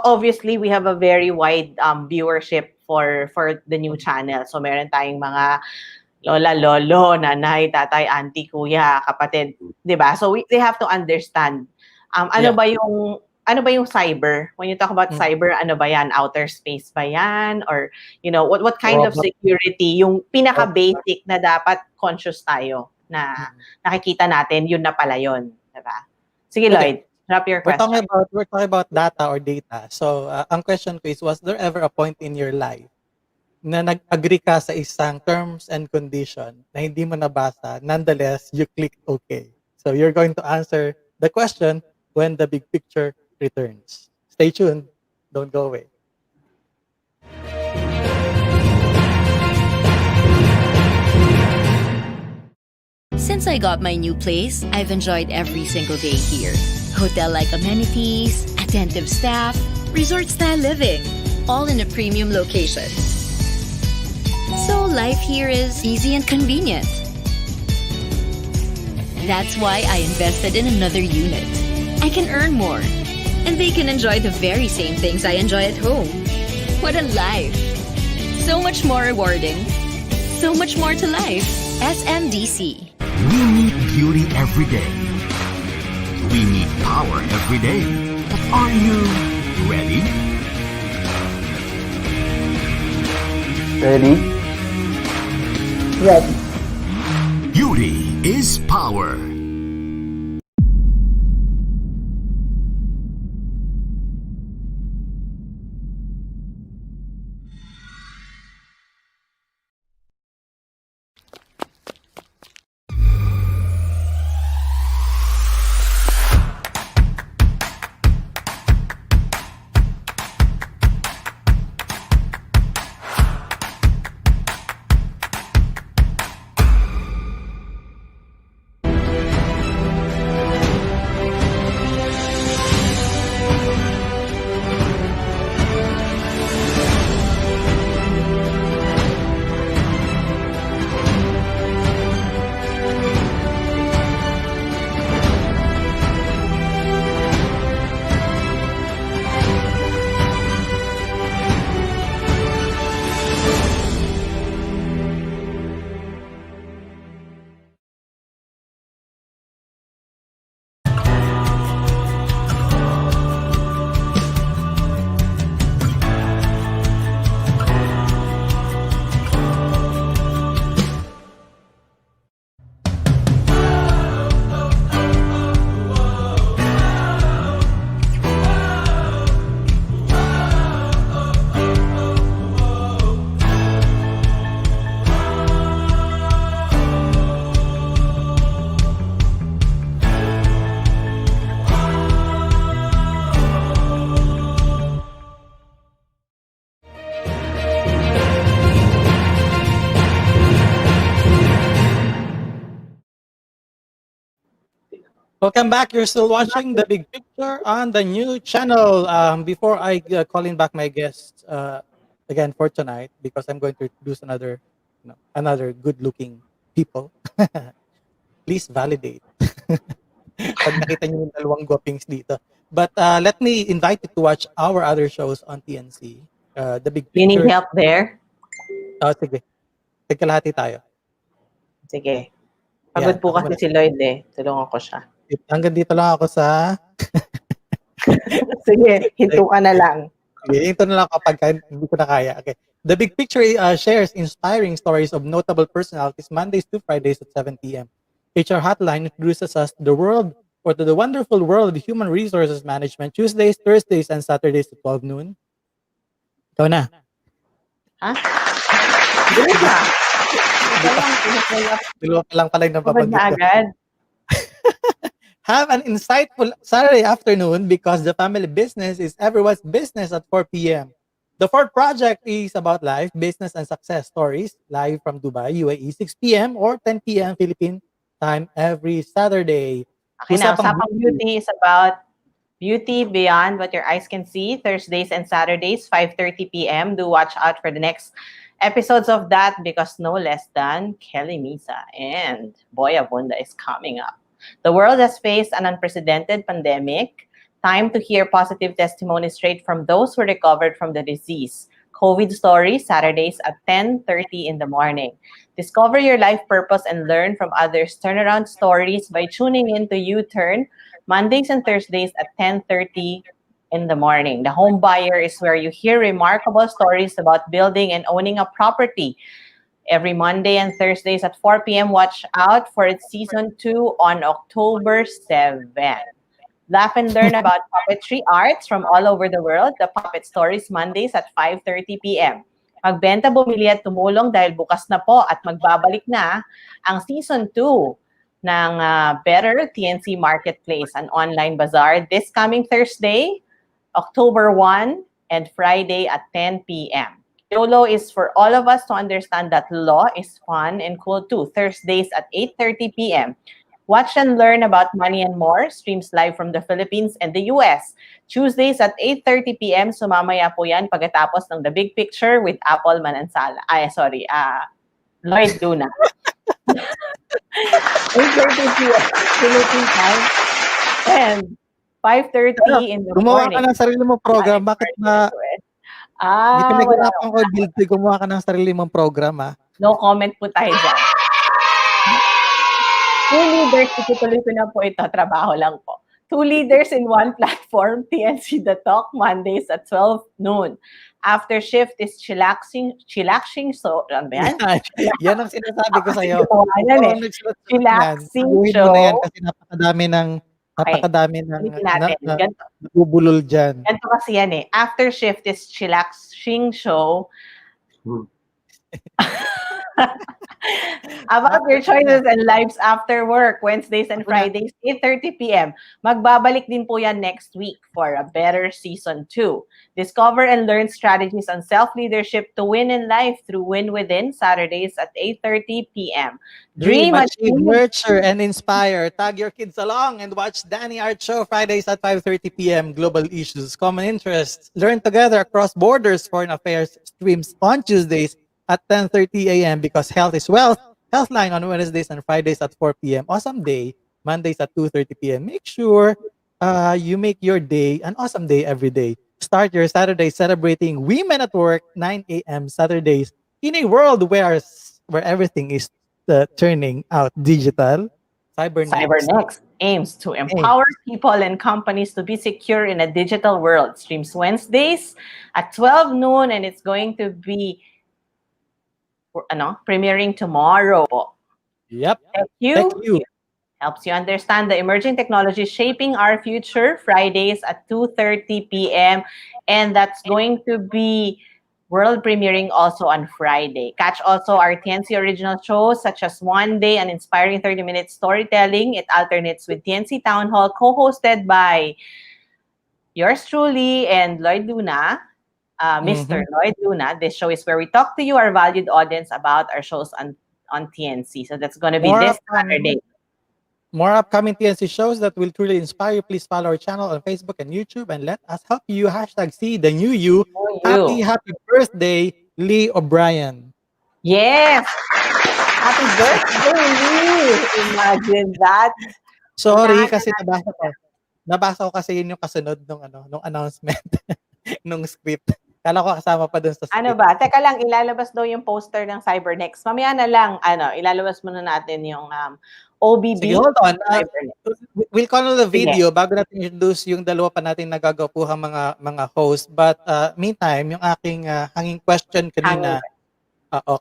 [SPEAKER 5] obviously, we have a very wide viewership for the new channel. So, meron tayong mga lola, lolo, nanay, tatay, auntie, kuya, kapatid, 'di ba? So they have to understand ano ba yung cyber? When you talk about cyber, ano ba 'yan? Outer space ba 'yan? Or what kind of security yung pinaka-basic na dapat conscious tayo na nakikita natin, yun na pala yun, 'di ba? Sige, Lloyd, drop your
[SPEAKER 4] We're
[SPEAKER 5] question.
[SPEAKER 4] talking about data or data. So, ang question ko is, was there ever a point in your life na nag-agree ka sa isang terms and condition na hindi mo nabasa, nonetheless, you click OK? So, you're going to answer the question when the big picture returns. Stay tuned. Don't go away.
[SPEAKER 7] Since I got my new place, I've enjoyed every single day here. Hotel-like amenities, attentive staff, resort-style living, all in a premium location. So life here is easy and convenient. That's why I invested in another unit. I can earn more, and they can enjoy the very same things I enjoy at home. What a life! So much more rewarding. So much more to life. SMDC.
[SPEAKER 8] We need beauty every day. We need power every day. Are you ready?
[SPEAKER 9] Ready? Ready.
[SPEAKER 8] Beauty is power.
[SPEAKER 4] Welcome back. You're still watching The Big Picture on the new channel. Before I calling back my guests again for tonight, because I'm going to introduce another good-looking people. Please validate. Pag nakita niyo yung dalawang guwapings dito. But let me invite you to watch our other shows on TNC. The Big
[SPEAKER 5] You need
[SPEAKER 4] Picture.
[SPEAKER 5] help there?
[SPEAKER 4] Sige. Tigkalahati tayo.
[SPEAKER 5] Sige. Pagod po kasi si Lloyd eh. Tulungan ko siya.
[SPEAKER 4] Hanggang dito lang ako sa...
[SPEAKER 5] Sige, hinto ka na lang.
[SPEAKER 4] Sige, hinto na lang kapag hindi ko na kaya. Okay. The Big Picture shares inspiring stories of notable personalities Mondays to Fridays at 7 p.m. HR Hotline introduces us to the world or to the wonderful world of human resources management Tuesdays, Thursdays, and Saturdays at 12 noon. Ikaw na.
[SPEAKER 5] Ha? Ganun ka.
[SPEAKER 4] Dalawa pa lang pala yung napabanggit ko.
[SPEAKER 5] agad.
[SPEAKER 4] Have an insightful Saturday afternoon because the family business is everyone's business at 4 p.m. The fourth project is about life, business, and success stories live from Dubai, UAE, 6 p.m. or 10 p.m. Philippine time every Saturday.
[SPEAKER 5] Okay na, Usapang Beauty is about beauty beyond what your eyes can see. Thursdays and Saturdays, 5:30 p.m. Do watch out for the next episodes of that because no less than Kelly Misa and Boy Abunda is coming up. The world has faced an unprecedented pandemic. Time to hear positive testimonies straight from those who recovered from the disease. COVID stories, Saturdays at 10:30 in the morning. Discover your life purpose and learn from others' turnaround stories by tuning in to U-Turn, Mondays and Thursdays at 10:30 in the morning. The Home Buyer is where you hear remarkable stories about building and owning a property. Every Monday and Thursdays at 4 p.m. Watch out for its season 2 on October 7. Laugh and learn about puppetry arts from all over the world. The Puppet Stories Mondays at 5:30 p.m. Magbenta, bumili at tumulong dahil bukas na po at magbabalik na ang season 2 ng Better TNC Marketplace, an online bazaar this coming Thursday, October 1 and Friday at 10 p.m. YOLO is for all of us to understand that law is fun and cool too. Thursdays at 8:30 p.m. Watch and learn about money and more. Streams live from the Philippines and the US. Tuesdays at 8:30 p.m. Sumamaya po yan pagkatapos ng The Big Picture with Apple Manansala. Lloyd Luna. 8:30 p.m. Philippine time. And 5:30 in the
[SPEAKER 4] Gumawa
[SPEAKER 5] morning.
[SPEAKER 4] ka ng sarili mong program. Bakit ba? Hindi ka nagkakapan ko, guilty. Gumawa ka ng sarili mong program, ha?
[SPEAKER 5] No comment po tayo dyan. Two leaders, itutuloy ko na po ito. Trabaho lang po. Two leaders in one platform, TNC The Talk, Mondays at 12 noon. After shift is chillaxing so, ano ba yan?
[SPEAKER 4] Yan ang sinasabi ko sa'yo.
[SPEAKER 5] Chillaxing
[SPEAKER 4] show.
[SPEAKER 5] show.
[SPEAKER 4] Na yan kasi napakadami ng nabubulol dyan.
[SPEAKER 5] Ganito kasi yan eh. After shift is chillaxing show. About your choices and lives after work, Wednesdays and Fridays, 8:30 p.m. Magbabalik din po yan next week for a better season 2. Discover and learn strategies on self-leadership to win in life through Win Within, Saturdays at 8:30 p.m.
[SPEAKER 4] Dream, achieve, nurture, and inspire. Tag your kids along and watch Danny Art Show Fridays at 5:30 p.m. Global Issues, Common Interests. Learn together across borders. Foreign Affairs streams on Tuesdays at 10:30 a.m. because health is wealth. Healthline on Wednesdays and Fridays at 4 p.m. Awesome Day, Mondays at 2:30 p.m. Make sure you make your day an awesome day every day. Start your Saturday celebrating Women at Work, 9 a.m. Saturdays. In a world where everything is turning out digital,
[SPEAKER 5] CyberNXT aims to empower people and companies to be secure in a digital world. Streams Wednesdays at 12 noon and it's going to be premiering tomorrow.
[SPEAKER 4] Yep.
[SPEAKER 5] Thank you. Helps you understand the emerging technologies shaping our future. Fridays at 2:30 p.m. And that's going to be world premiering also on Friday. Catch also our TNC original shows such as One Day, an inspiring 30-minute storytelling. It alternates with TNC Town Hall, co-hosted by yours truly and Lloyd Luna. Mr. Lloyd Luna. This show is where we talk to you, our valued audience, about our shows on TNC. So that's going to be this Saturday.
[SPEAKER 4] more upcoming TNC shows that will truly inspire you. Please follow our channel on Facebook and YouTube and let us help you. #see the new you.
[SPEAKER 5] You.
[SPEAKER 4] Happy birthday, Lee O'Brien.
[SPEAKER 5] Yes! Happy birthday, Lee! Imagine that.
[SPEAKER 4] Sorry
[SPEAKER 5] Unahan na
[SPEAKER 4] kasi
[SPEAKER 5] natin.
[SPEAKER 4] nabasa ko kasi yun yung kasunod nung announcement nung script. Kala ko kasama pa dun sa script.
[SPEAKER 5] Ano ba? Teka lang, ilalabas daw yung poster ng CyberNXT. Mamaya na lang, ilalabas muna natin yung OBB.
[SPEAKER 4] Sige, hold on.
[SPEAKER 5] CyberNXT.
[SPEAKER 4] We'll call the video bago natin introduce yung dalawa pa natin nagagapuhang mga host. But meantime, yung aking hanging question kanina,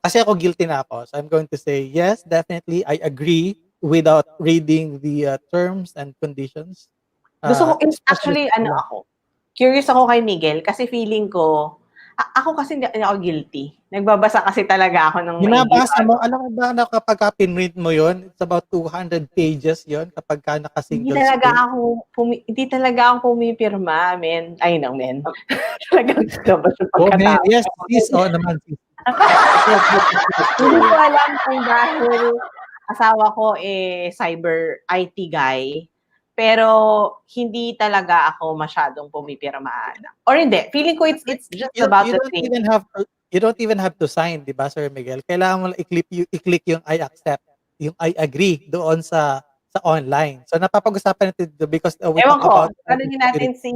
[SPEAKER 4] kasi ako guilty na ako. So I'm going to say, yes, definitely, I agree without reading the terms and conditions.
[SPEAKER 5] Gusto ko,
[SPEAKER 4] Especially
[SPEAKER 5] actually, ako, curious ako kay Miguel kasi feeling ko, ako kasi hindi ako guilty. Nagbabasa kasi talaga ako ng
[SPEAKER 4] binabasa mo, alam mo ba na kapag pinrint mo yon, it's about 200 pages yon kapag naka-single screen.
[SPEAKER 5] Hindi talaga ako pumipirma, men. Ay, no, men. Talagang labas yung
[SPEAKER 4] Oh, man.
[SPEAKER 5] pagkatao.
[SPEAKER 4] Yes, sis. Oh, naman, sis.
[SPEAKER 5] Hindi ko alam kung dahil asawa ko cyber IT guy, pero hindi talaga ako masyadong pumipirma. Or hindi. Feeling ko it's just about the thing.
[SPEAKER 4] You don't even have to sign, di ba, Sir Miguel? Kailangan mo lang i-click yung I accept, yung I agree doon sa online. So napapag-usapan natin ito because we
[SPEAKER 5] Ewan
[SPEAKER 4] talk
[SPEAKER 5] ko,
[SPEAKER 4] about
[SPEAKER 5] tanungin natin si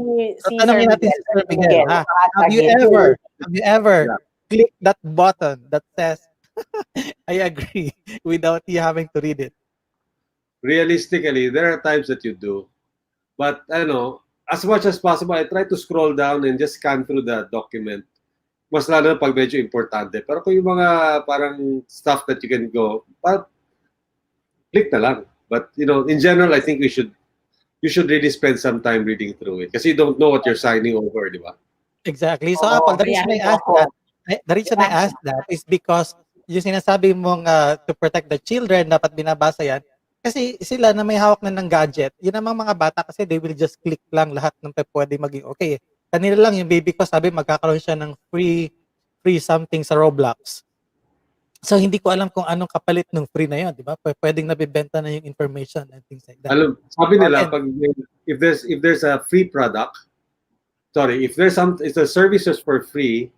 [SPEAKER 4] tanungin natin si Sir Miguel. Have you ever click that button that says I agree without you having to read it?
[SPEAKER 6] Realistically, there are times that you do. But, as much as possible, I try to scroll down and just scan through the document. Mas lalo na pag medyo importante. Pero kung yung mga parang stuff that you can go, click na lang. But, in general, I think you should really spend some time reading through it. Kasi you don't know what you're signing over, di ba?
[SPEAKER 4] Exactly. So, Apple, the reason I asked that is because yung sinasabi mong to protect the children, dapat binabasa yan. Kasi sila na may hawak na ng gadget, yun namang mga bata kasi they will just click lang lahat ng pwede maging okay. Kanila lang yung baby ko sabi magkakaroon siya ng free something sa Roblox. So hindi ko alam kung anong kapalit ng free na yun, di ba? Pwedeng nabibenta na yung information and things like that.
[SPEAKER 6] Alam, sabi nila if there's a free product, if the services for free,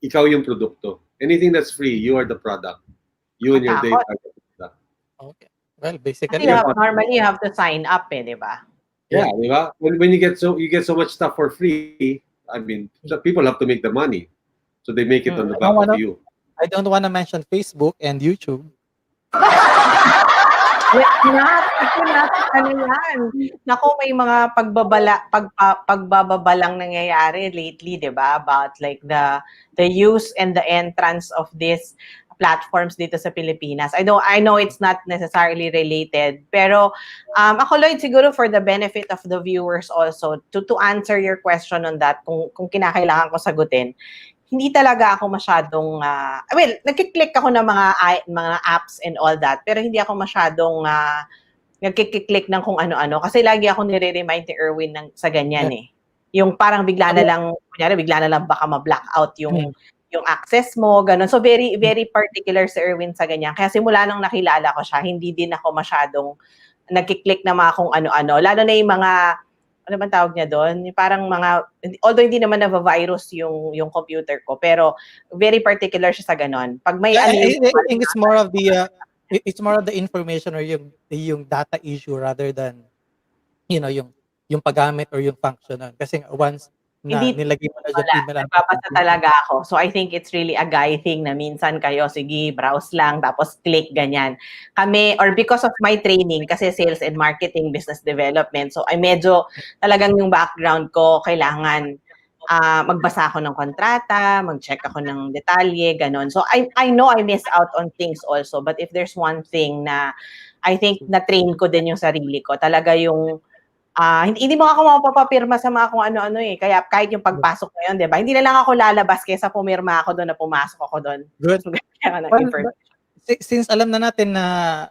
[SPEAKER 6] ikaw yung produkto. Anything that's free, you are the product. You and your data are the product.
[SPEAKER 4] Okay. Well, basically,
[SPEAKER 5] normally you have to sign up, di ba?
[SPEAKER 6] Yeah, di ba? When you get so much stuff for free, I mean, people have to make the money. So they make it on the back of you.
[SPEAKER 4] I don't want to mention Facebook and YouTube.
[SPEAKER 5] Ano yan? Naku, may mga pagbababalang nangyayari lately, di ba? About like the use and the entrance of this platforms dito sa Pilipinas. I know it's not necessarily related, pero ako, Lloyd, siguro for the benefit of the viewers also, to answer your question on that, kung kinakailangan ko sagutin, hindi talaga ako masyadong, nagkiklik ako ng mga apps and all that, pero hindi ako masyadong nagkiklik ng kung ano-ano, kasi lagi ako nire-remind ni Erwin sa ganyan Yung parang bigla na lang baka ma-black out yung access mo, ganun. So, very, very particular si Erwin sa ganyan. Kaya simula nung nakilala ko siya, hindi din ako masyadong nagkiklik na mga kung ano-ano. Lalo na yung mga, ano bang tawag niya doon? Yung parang mga, although hindi naman na-virus yung computer ko, pero very particular siya sa ganun. Pag may
[SPEAKER 4] I think it's more of the information or yung data issue rather than, yung paggamit or yung function. Kasi once na nilagay mo na dyan,
[SPEAKER 5] nagbabasa talaga ako. So I think it's really a guy thing na minsan kayo, sige, browse lang, tapos click, ganyan. Kami, or because of my training, kasi sales and marketing, business development, so ay medyo talagang yung background ko, kailangan magbasa ako ng kontrata, mag-check ako ng detalye, ganon. So I know I miss out on things also, but if there's one thing na I think na-train ko din yung sarili ko, talaga yung hindi mo ako mapapapirma sa mga kung ano-ano Kaya kahit yung pagpasok ngayon, di ba? Hindi na lang ako lalabas kaysa pumirma ako doon na pumasok ako doon.
[SPEAKER 4] Good. Since alam na natin na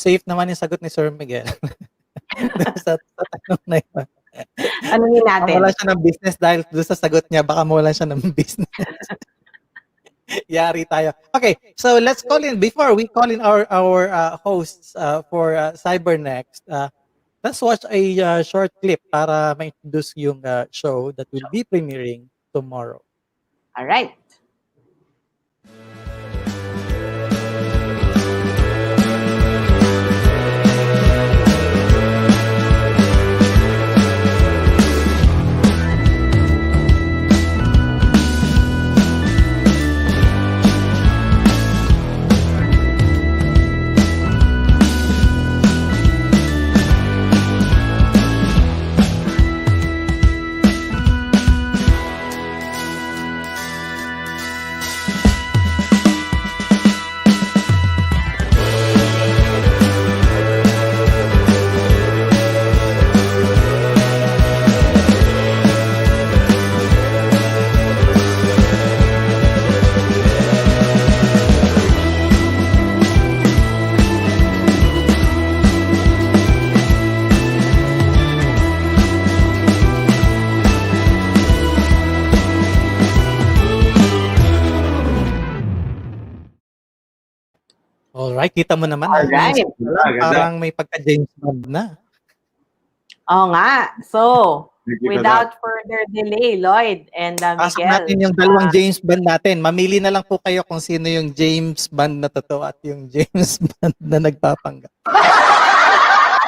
[SPEAKER 4] safe naman yung sagot ni Sir Miguel sa tanong na yun.
[SPEAKER 5] Anongin natin?
[SPEAKER 4] Wala siya ng business dahil doon sa sagot niya, baka mawala siya ng business. Yari tayo. Okay, so let's call in, before we call in our hosts for CyberNXT, let's watch a short clip para ma-introduce yung show that will be premiering tomorrow.
[SPEAKER 5] All right.
[SPEAKER 4] Alright, kita mo naman.
[SPEAKER 5] Alright.
[SPEAKER 4] Parang may pagka-James Bond na.
[SPEAKER 5] Oo nga. So, without further delay, Lloyd and
[SPEAKER 4] Pasok
[SPEAKER 5] Miguel.
[SPEAKER 4] natin yung dalawang James Bond natin. Mamili na lang po kayo kung sino yung James Bond na totoo at yung James Bond na nagpapanggap.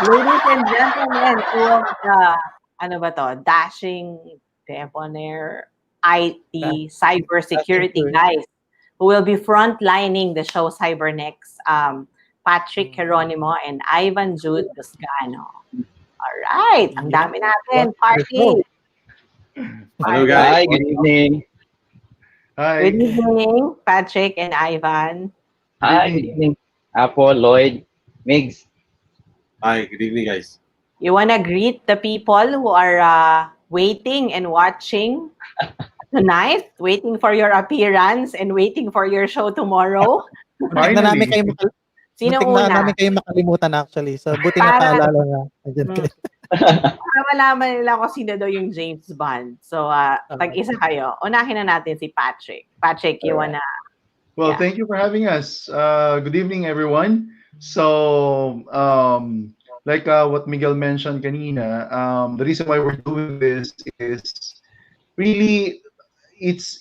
[SPEAKER 5] Ladies and gentlemen, two of the, ano ba to, dashing, debonair, IT, cybersecurity guys who will be frontlining the show CyberNXT, Patrick Geronimo and Ivan Jude Busgano. Alright, ang dami natin. Party!
[SPEAKER 6] Hello guys.
[SPEAKER 9] Hi, good evening.
[SPEAKER 5] Good evening, Patrick and Ivan.
[SPEAKER 9] Hi, good evening. Apo, Lloyd, Migs.
[SPEAKER 6] Hi, good evening guys.
[SPEAKER 5] You wanna greet the people who are waiting and watching tonight, waiting for your appearance and waiting for your show tomorrow?
[SPEAKER 4] Muntik na namin kayo
[SPEAKER 5] Sino
[SPEAKER 4] muntik na
[SPEAKER 5] una?
[SPEAKER 4] namin kayo makalimutan actually. So buti na paalala nga.
[SPEAKER 5] Para malaman nila kung sino daw yung James Bond. So, tag-isa kayo. Unahin na natin si Patrick. Patrick, you wanna...
[SPEAKER 10] Well, thank you for having us. Good evening, everyone. So, like what Miguel mentioned kanina, the reason why we're doing this is really it's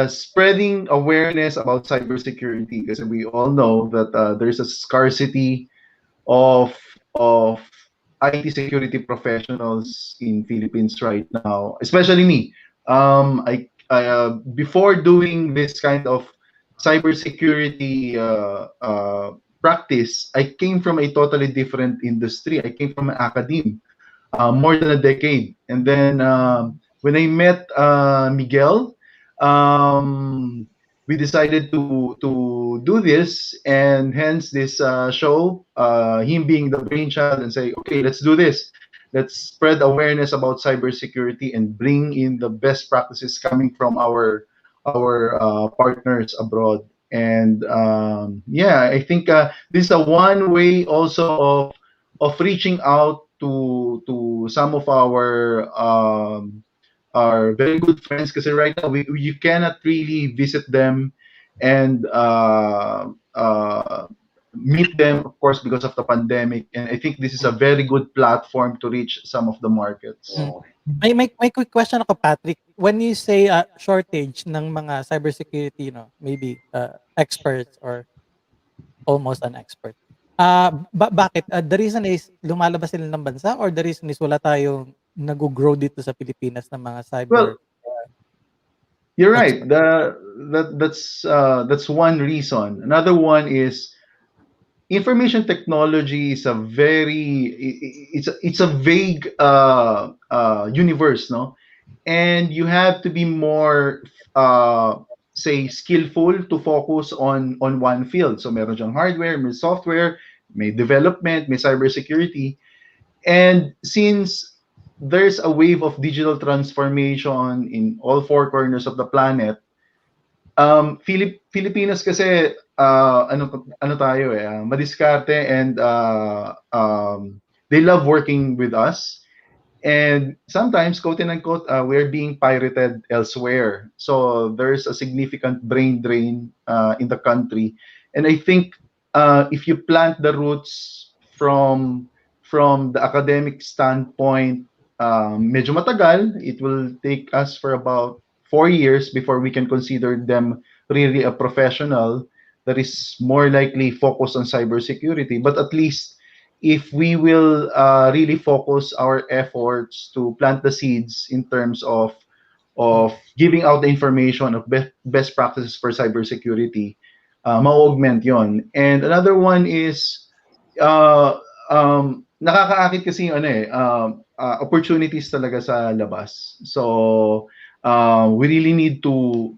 [SPEAKER 10] spreading awareness about cybersecurity, because we all know that there's a scarcity of IT security professionals in Philippines right now, especially me. I before doing this kind of cybersecurity practice, I came from a totally different industry. I came from academia, more than a decade. And then when I met Miguel, we decided to do this, and hence this show, him being the brainchild, and say, okay, let's do this. Let's spread awareness about cybersecurity and bring in the best practices coming from our partners abroad. And yeah, I think this is a one way also of reaching out to some of our very good friends, because right now you cannot really visit them and meet them, of course, because of the pandemic. And I think this is a very good platform to reach some of the markets.
[SPEAKER 4] May quick question ako, Patrick. When you say shortage ng mga cybersecurity, maybe experts or almost an expert, bakit? The reason is lumalabas sila ng bansa, or the reason is wala tayong nag-grow dito sa Pilipinas ng mga cyber?
[SPEAKER 10] Well, you're right. That's one reason. Another one is information technology is a very it's a vague universe, no? And you have to be more say skillful to focus on one field. So meron diyang hardware, may software, may development, may cybersecurity. And since there's a wave of digital transformation in all four corners of the planet, Filipinos kasi ano tayo madiskarte, and they love working with us. And sometimes, quote and unquote, we're being pirated elsewhere. So there's a significant brain drain in the country. And I think if you plant the roots from the academic standpoint, medyo matagal. It will take us for about 4 years before we can consider them really a professional that is more likely focused on cybersecurity. But at least if we will really focus our efforts to plant the seeds in terms of giving out the information of best practices for cybersecurity, ma-augment yon. And another one is nakakaakit kasi yung opportunities talaga sa labas. So we really need to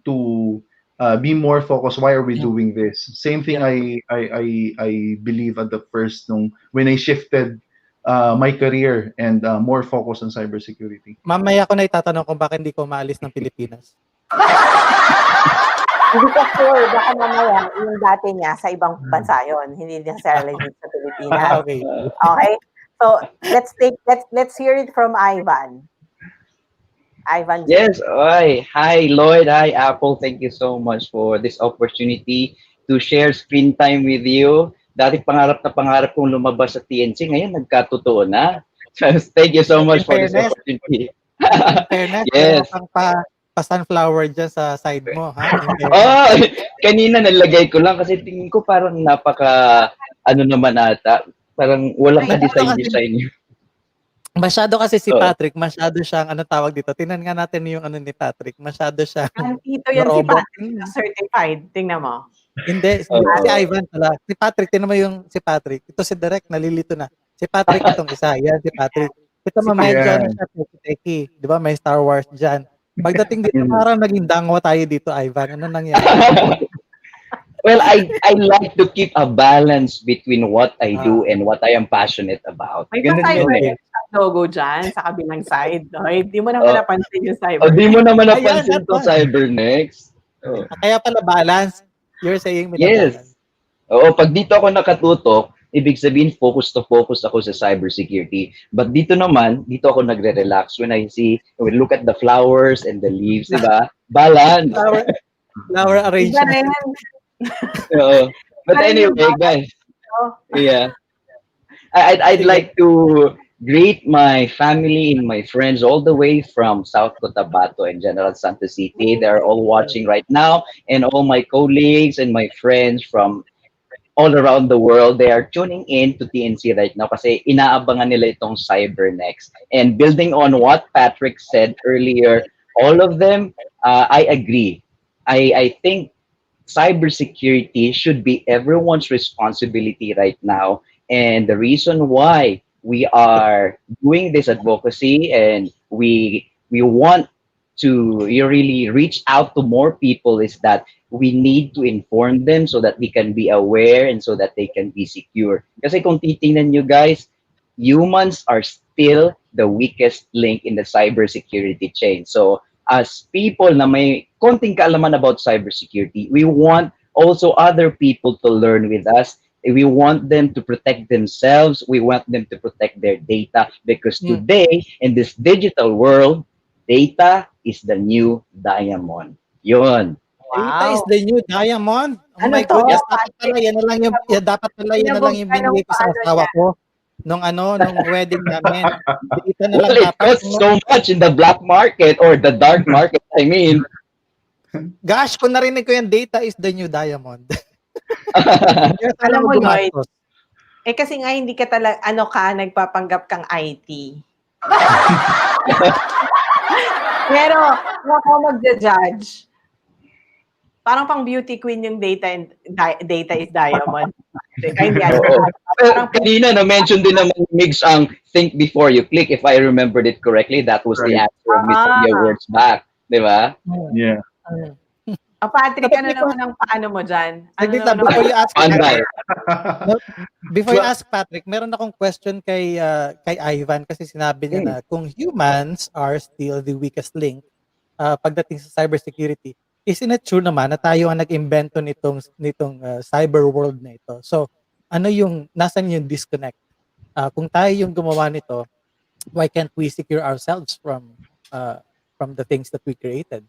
[SPEAKER 10] be more focused. Why are we doing this? Same thing. I believe at the first when I shifted my career and more focus on cybersecurity.
[SPEAKER 4] Mamaya ko na itatanong kung bakit hindi ko maalis ng Pilipinas.
[SPEAKER 5] Hindi ka sure, baka mamaya yung dati niya sa ibang bansa yon, hindi necessarily dito sa Pilipinas.
[SPEAKER 4] Okay.
[SPEAKER 5] Okay? So, let's hear it from Ivan. Ivan.
[SPEAKER 9] Yes, hi Lloyd, hi Apple. Thank you so much for this opportunity to share screen time with you. Dati pangarap na pangarap kong lumabas sa TNC, ngayon nagkatotoo na. So, thank you so much for this opportunity.
[SPEAKER 4] Fairness,
[SPEAKER 9] yes.
[SPEAKER 4] Pa-sunflower dyan sa side mo, ha?
[SPEAKER 9] Oh, kanina nalagay ko lang kasi tingin ko parang napaka, naman ata, parang walang ka-design.
[SPEAKER 4] Masyado kasi si Patrick, masyado siyang, tawag dito, tingnan nga natin yung ni Patrick, masyado siyang
[SPEAKER 5] Ito yan si Patrick, certified, tingnan mo.
[SPEAKER 4] Hindi, si Ivan pala. Si Patrick, tingnan mo yung si Patrick. Ito si Direk, nalilito na. Si Patrick itong isa, yan si Patrick. Ito medyo siya, teki, di ba, may Star Wars dyan. Pagdating dito, parang naging dangwa tayo dito, Ivan. Ano nangyari?
[SPEAKER 9] Well, I like to keep a balance between what I do and what I am passionate about.
[SPEAKER 5] May pa-CyberNXT logo dyan sa kabilang side. Di mo naman napansin yung CyberNXT.
[SPEAKER 9] Di mo naman napansin to CyberNXT.
[SPEAKER 4] Kaya pala balance. You're saying
[SPEAKER 9] yes. Oo, pag dito ako nakatutok, ibig sabihin focus ako sa cybersecurity. But dito ako nagre-relax when we look at the flowers and the leaves, di ba? Balance.
[SPEAKER 4] Flower arrangement.
[SPEAKER 9] But anyway, guys. Yeah. I'd like to greet my family and my friends all the way from South Cotabato and General Santos City. They're all watching right now, and all my colleagues and my friends from all around the world, they are tuning in to TNC right now kasi inaabangan nila itong CyberNXT. And building on what Patrick said earlier, all of them, I agree. I think cybersecurity should be everyone's responsibility right now. And the reason why we are doing this advocacy and we want to really reach out to more people is that we need to inform them so that they can be aware and so that they can be secure. Kasi kung titingnan nyo guys, humans are still the weakest link in the cybersecurity chain. So as people na may konting kaalaman about cybersecurity, we want also other people to learn with us. We want them to protect themselves. We want them to protect their data because today, in this digital world, data is the new diamond. Yun.
[SPEAKER 4] Wow. Data is the new diamond? Oh my goodness. Dapat pala yan na lang yung binigay ko sa asawa ko nung wedding namin. Data na
[SPEAKER 9] lang it costs so much in the black market or the dark market, I mean.
[SPEAKER 4] Gosh, kung narinig ko yan, data is the new diamond.
[SPEAKER 5] Alam mo, Lloyd, kasi nga hindi ka talaga, nagpapanggap kang IT. Pero, ako magja-judge. Parang pang beauty queen yung data is diamond.
[SPEAKER 9] Kanina na-mention din naman Migs ang think before you click. If I remembered it correctly, that was the answer of Miss words back. Di ba?
[SPEAKER 10] Yeah.
[SPEAKER 5] Patrick, ano naman ang paano mo dyan?
[SPEAKER 4] Before you ask Patrick, meron akong question kay Ivan kasi sinabi niya na kung humans are still the weakest link pagdating sa cybersecurity, isn't it true naman na tayo ang nag-imbento nitong cyber world na ito? So, nasan yung disconnect? Kung tayo yung gumawa nito, why can't we secure ourselves from the things that we created?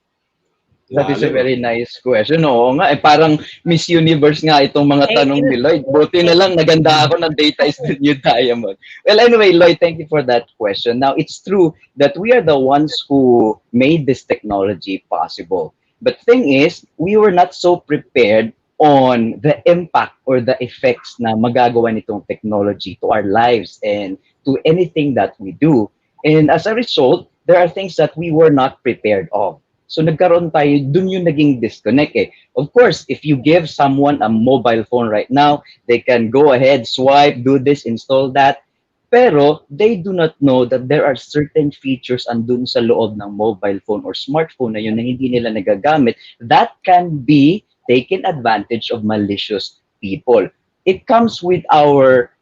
[SPEAKER 9] That is a
[SPEAKER 6] Lalim, ah.
[SPEAKER 9] very nice question. Oo nga, parang Miss Universe nga itong mga
[SPEAKER 5] Thank
[SPEAKER 9] tanong
[SPEAKER 5] you.
[SPEAKER 9] ni Lloyd. Buti na lang naganda ako ng data is the new diamond. Well, anyway, Lloyd, thank you for that question. Now, it's true that we are the ones who made this technology possible. But thing is, we were not so prepared on the impact or the effects na magagawa nitong technology to our lives and to anything that we do. And as a result, there are things that we were not prepared of. So nagkaroon tayo, dun yung naging disconnect eh. Of course, if you give someone a mobile phone right now, they can go ahead, swipe, do this, install that. Pero they do not know that there are certain features andun sa loob ng mobile phone or smartphone na yun na hindi nila nagagamit that can be taken advantage of malicious people. It comes with our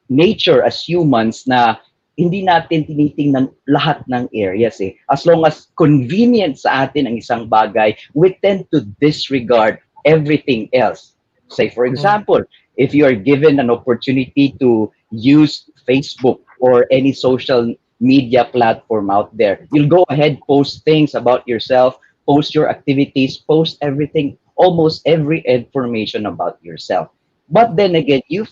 [SPEAKER 9] nature as humans na hindi natin tinitingnan lahat ng areas eh. As long as convenient sa atin ang isang bagay, we tend to disregard everything else. Say for example, if you are given an opportunity to use Facebook or any social media platform out there, you'll go ahead, post things about yourself, post your activities, post everything, almost every information about yourself. But then again, you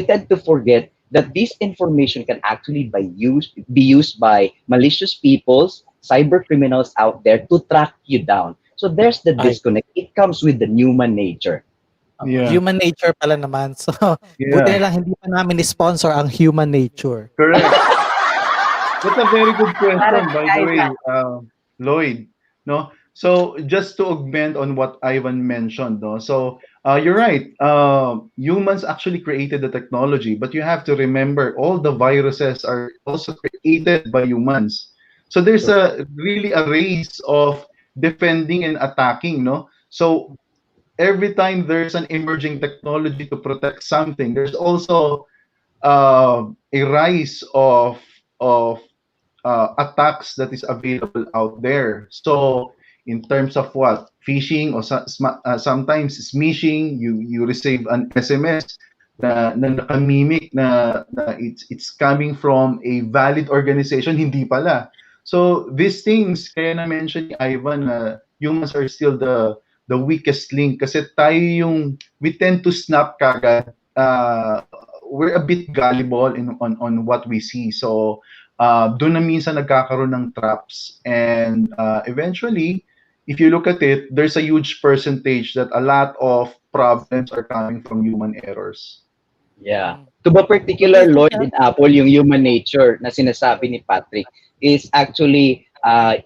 [SPEAKER 9] tend to forget that this information can actually be used by malicious peoples, cyber criminals out there to track you down. So there's the
[SPEAKER 4] Ay,
[SPEAKER 9] disconnect. It comes with the human nature.
[SPEAKER 10] Yeah.
[SPEAKER 4] human nature pala naman. So, buti
[SPEAKER 10] Yeah.
[SPEAKER 4] na lang hindi pa namin sponsor ang human nature.
[SPEAKER 10] Correct. That's a very good
[SPEAKER 5] Para
[SPEAKER 10] question, by the way, Lloyd. No, so just to augment on what Ivan mentioned, no. So you're right. Humans actually created the technology, but you have to remember all the viruses are also created by humans. So there's a really a race of defending and attacking, no. So every time there's an emerging technology to protect something, there's also a rise of attacks that is available out there. So in terms of what phishing or sometimes smishing, you receive an SMS na nakamimic na it's coming from a valid organization, hindi pala. So these things, kaya na mention ni Ivan na humans are still the weakest link kasi tayo yung we tend to snap kagad. We're a bit gullible on what we see. So doon na minsan nagkakaroon ng traps. And eventually, if you look at it, there's a huge percentage that a lot of problems are coming from human errors.
[SPEAKER 9] Yeah. To be particular, Lloyd in Apple, yung human nature na sinasabi ni Patrick is actually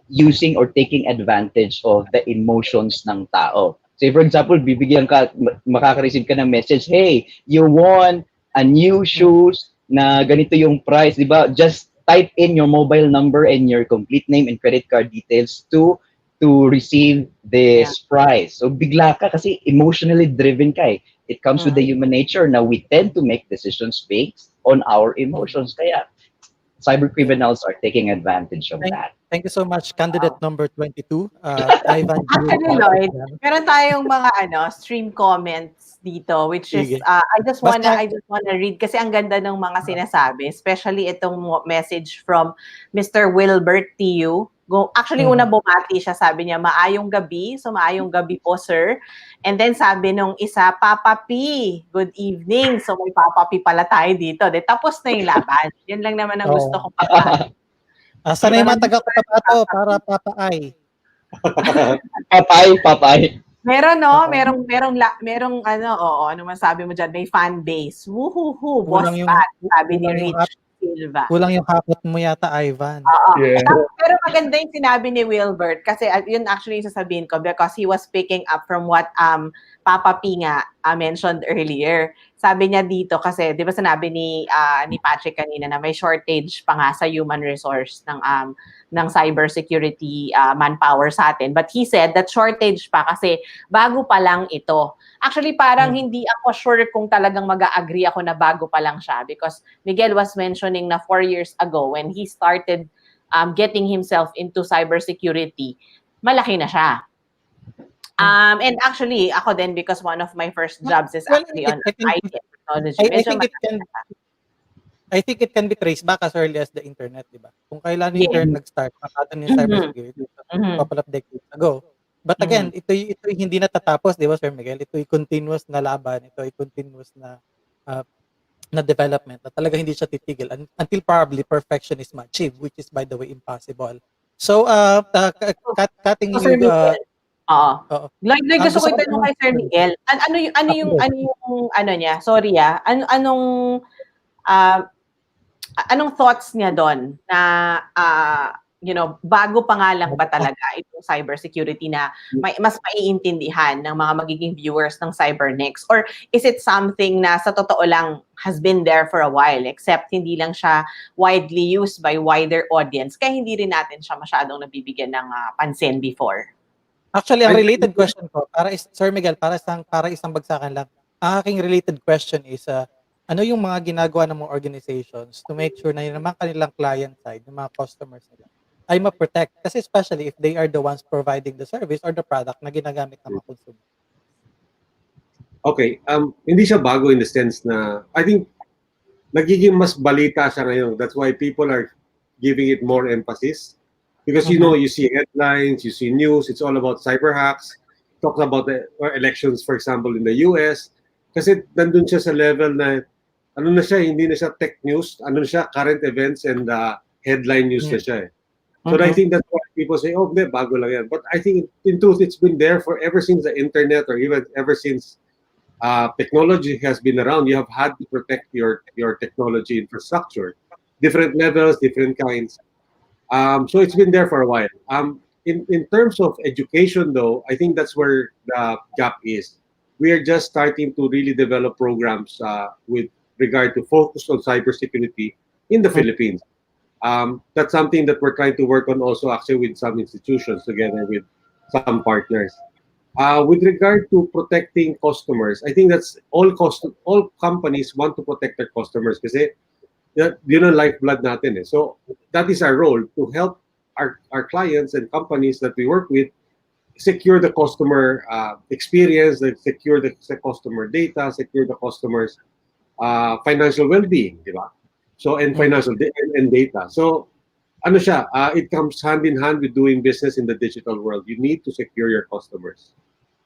[SPEAKER 9] using or taking advantage of the emotions ng tao. Say for example, makaka-receive ka ng message, hey, you won a new shoes na ganito yung price, di ba? Just type in your mobile number and your complete name and credit card details to receive this prize. So bigla ka kasi emotionally driven ka eh. It comes with the human nature na we tend to make decisions based on our emotions. Kaya cyber criminals are taking advantage of that.
[SPEAKER 4] Thank you so much, candidate number 22, Ivan.
[SPEAKER 5] Actually, Lloyd, meron tayong mga stream comments dito which is
[SPEAKER 4] Sige.
[SPEAKER 5] I just
[SPEAKER 4] Basta-
[SPEAKER 5] wanna read kasi ang ganda ng mga sinasabi, especially itong message from Mr. Wilbert TU. Actually, una bumati siya, sabi niya, maayong gabi. So, maayong gabi po, sir. And then sabi nung isa, Papa P, good evening. So, may Papa P pala tayo dito. De, tapos na yung laban. Yan lang naman ang gusto kong pagkain.
[SPEAKER 4] Sana yung mga taga-Cotabato para papaay.
[SPEAKER 9] Papay.
[SPEAKER 5] Meron, no? Merong ano man sabi mo dyan, may fan base. Woohoo, boss Pat, sabi ni Rich Silva.
[SPEAKER 4] Kulang yung hapot mo yata, Ivan.
[SPEAKER 10] Yeah.
[SPEAKER 5] Pero maganda yung sinabi ni Wilbert kasi yun actually yung sasabihin ko because he was picking up from what Papa P nga mentioned earlier. Sabi niya dito kasi, di ba sinabi ni Patrick kanina na may shortage pa nga sa human resource ng cybersecurity manpower sa atin. But he said that shortage pa kasi bago pa lang ito. Actually, parang hindi ako sure kung talagang mag-agree ako na bago pa lang siya because Miguel was mentioning na 4 years ago when he started getting himself into cybersecurity, malaki na siya. And actually, ako din because one of my first jobs is actually on IT technology.
[SPEAKER 4] I think it can be traced back as early as the internet, di ba? Kung kailan yung
[SPEAKER 5] Yes.
[SPEAKER 4] internet nag-start, makatan yung
[SPEAKER 5] Mhm.
[SPEAKER 4] cybersecurity, a
[SPEAKER 5] Mhm.
[SPEAKER 4] couple of decades ago. But again,
[SPEAKER 5] Mhm.
[SPEAKER 4] ito'y hindi natatapos, di ba, Sir Miguel? Ito'y continuous na laban, ito'y continuous uh, na development na talaga hindi siya titigil until probably perfection is achieved, which is, by the way, impossible. So, cutting
[SPEAKER 5] So, Sir
[SPEAKER 4] you,
[SPEAKER 5] Miguel, oo.
[SPEAKER 4] oo.
[SPEAKER 5] Like gusto
[SPEAKER 4] Gusto
[SPEAKER 5] ko
[SPEAKER 4] ko
[SPEAKER 5] itanong
[SPEAKER 4] lang,
[SPEAKER 5] kay Sir Miguel, ano yung ano niya, sorry ah, anong thoughts niya doon na bago pa nga lang ba talaga itong cybersecurity na mas maiintindihan ng mga magiging viewers ng CyberNXT, or is it something na sa totoo lang has been there for a while except hindi lang siya widely used by wider audience kaya hindi rin natin siya masyadong nabibigyan ng pansin before?
[SPEAKER 4] Actually, ang related question ko, Sir Miguel, para isang bagsakan lang, ang aking related question is, ano yung mga ginagawa ng mga organizations to make sure na yun naman kanilang client side, ng mga customers nila, ay ma-protect? Kasi especially if they are the ones providing the service or the product na ginagamit ng mga consumer.
[SPEAKER 6] Okay, hindi siya bago in the sense na, I think, nagiging mas balita siya ngayon. That's why people are giving it more emphasis. Because you see headlines, you see news, it's all about cyber hacks, talks about the elections, for example, in the US. Kasi nandun siya sa level na, ano na siya, hindi na siya tech news, ano na siya, current events and headline news na siya. So I think that's why people say, oh, bago lang yan. But I think in truth, it's been there for ever since the internet, or even ever since technology has been around. You have had to protect your technology infrastructure, different levels, different kinds. So it's been there for a while. In terms of education, though, I think that's where the gap is. We are just starting to really develop programs with regard to focus on cybersecurity in the Philippines. That's something that we're trying to work on also actually with some institutions together with some partners. With regard to protecting customers, I think that's all companies want to protect their customers kasi lifeblood natin eh. So that is our role, to help our clients and companies that we work with secure the customer experience, secure the customer data, secure the customers financial well-being, di ba? So, and financial and data. So, ano siya, it comes hand in hand with doing business in the digital world. You need to secure your customers.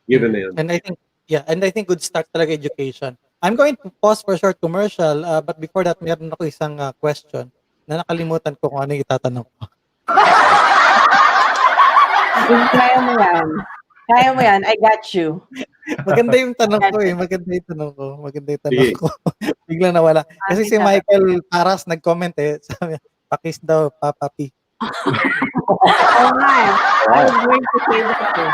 [SPEAKER 6] Yun na yun.
[SPEAKER 4] And I think good start talaga education. I'm going to pause for a short commercial, but before that, meron ako isang question na nakalimutan ko kung ano yung itatanong ko.
[SPEAKER 5] Kaya mo yan. Kaya mo yan. I got you.
[SPEAKER 4] Maganda yung tanong ko eh. Maganda yung tanong ko. Biglang nawala. Kasi si Michael Paras nag-comment eh. Sabi, pakis daw, Papa P.
[SPEAKER 5] Oo nga eh. I was going to say that eh.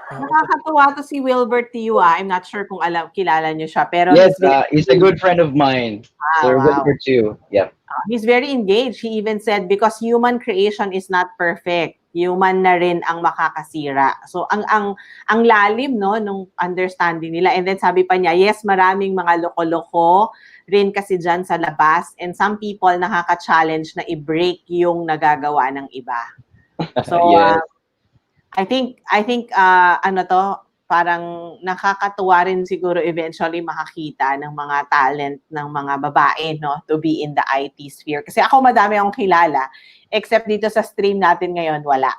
[SPEAKER 5] Nakakatuwa to si Wilbert Tiwa. I'm not sure kung kilala niyo siya. Pero
[SPEAKER 9] yes, he's a good friend of mine. Sir Wilbert too. Yep.
[SPEAKER 5] He's very engaged. He even said, because human creation is not perfect, human na rin ang makakasira. So ang lalim no nung understanding nila. And then sabi pa niya, yes, maraming mga loko-loko rin kasi diyan sa labas, and some people nakaka-challenge na i-break yung nagagawa ng iba. So
[SPEAKER 9] yes.
[SPEAKER 5] I think ano to, parang nakakatuwa rin siguro eventually makakita ng mga talent ng mga babae, no, to be in the IT sphere. Kasi ako madami akong kilala, except dito sa stream natin ngayon, wala.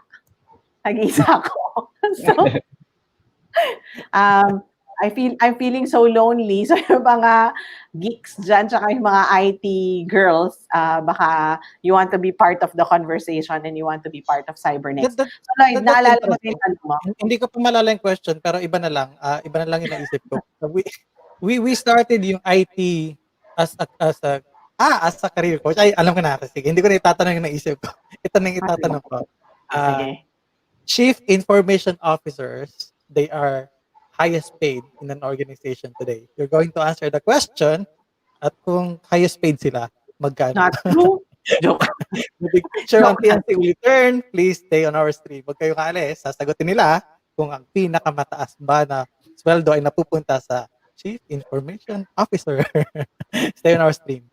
[SPEAKER 5] Nag-isa ako. So, I'm feeling so lonely. So yung mga geeks dyan, tsaka yung mga IT girls, baka you want to be part of the conversation and you want to be part of CyberNXT. So Lloyd, naalala mo yung tanong mo?
[SPEAKER 4] Hindi ko pa malala yung question, pero iba na lang yung naisip ko. So we started yung IT as a career coach. Ay, alam ko na. Sige, hindi ko na itatanong yung naisip ko. Ito na yung itatanong ko.
[SPEAKER 5] Sige.
[SPEAKER 4] Chief Information Officers, they are highest paid in an organization today. You're going to answer the question at kung highest paid sila, magkano?
[SPEAKER 5] Not true. Joke.
[SPEAKER 4] The big picture on TNC will return. Please stay on our stream. Huwag kayo kaalis. Sasagutin nila kung ang pinakamataas ba na sweldo ay napupunta sa Chief Information Officer. Stay on our stream.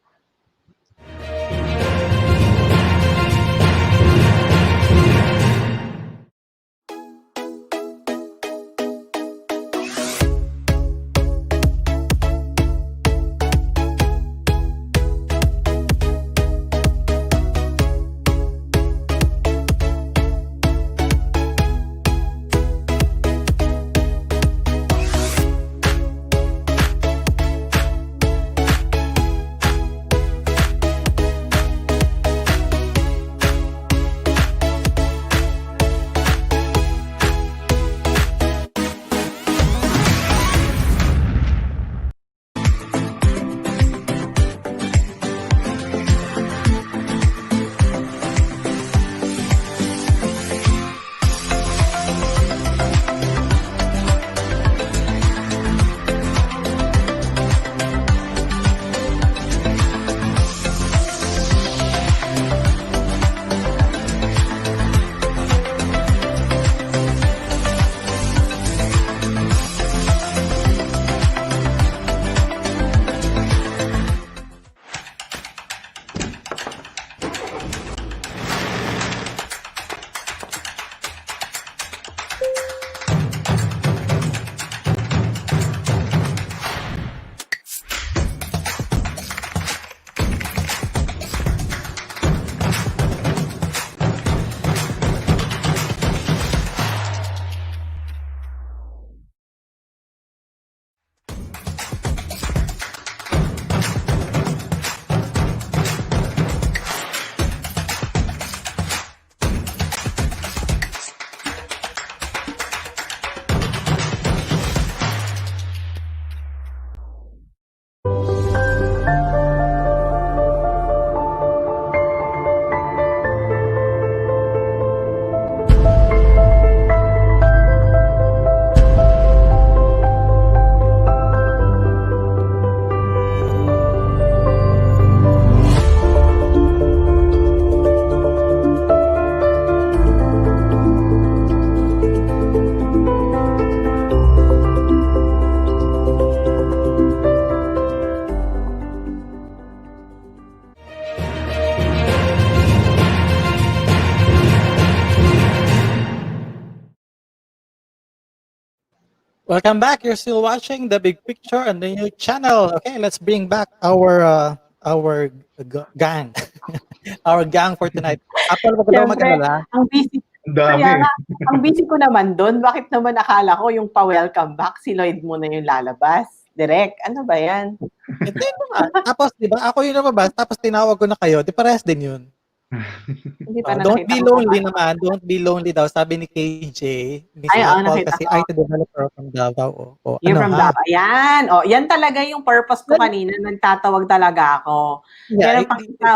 [SPEAKER 4] Welcome back. You're still watching The Big Picture on the new channel. Okay, let's bring back our gang. Our gang for tonight. Apple, wag daw
[SPEAKER 5] Siyempre,
[SPEAKER 4] mag-alala.
[SPEAKER 5] ang busy.
[SPEAKER 10] Ang
[SPEAKER 5] Kaya
[SPEAKER 10] dami.
[SPEAKER 5] nga, ang busy ko naman doon. Bakit naman akala ko yung pa-welcome back, si Lloyd muna yung lalabas? Direk, ano ba yan?
[SPEAKER 4] Hindi naman. Tapos, di ba, ako yung lumabas, tapos tinawag ko na kayo, di parehas din yun.
[SPEAKER 5] Hindi pa na
[SPEAKER 4] Don't
[SPEAKER 5] nakita
[SPEAKER 4] be
[SPEAKER 5] ko
[SPEAKER 4] lonely
[SPEAKER 5] pa.
[SPEAKER 4] naman. Don't be lonely daw. Sabi ni KJ,
[SPEAKER 5] Ay,
[SPEAKER 4] Mrs.
[SPEAKER 5] oo,
[SPEAKER 4] Paul
[SPEAKER 5] nakita
[SPEAKER 4] kasi
[SPEAKER 5] ko.
[SPEAKER 4] IT developer from Davao. O,
[SPEAKER 5] You're
[SPEAKER 4] ano
[SPEAKER 5] from
[SPEAKER 4] ha?
[SPEAKER 5] Davao. Yan. O, yan talaga yung purpose ko kanina. Nagtatawag talaga ako.
[SPEAKER 4] Yeah,
[SPEAKER 5] Meron pang isa,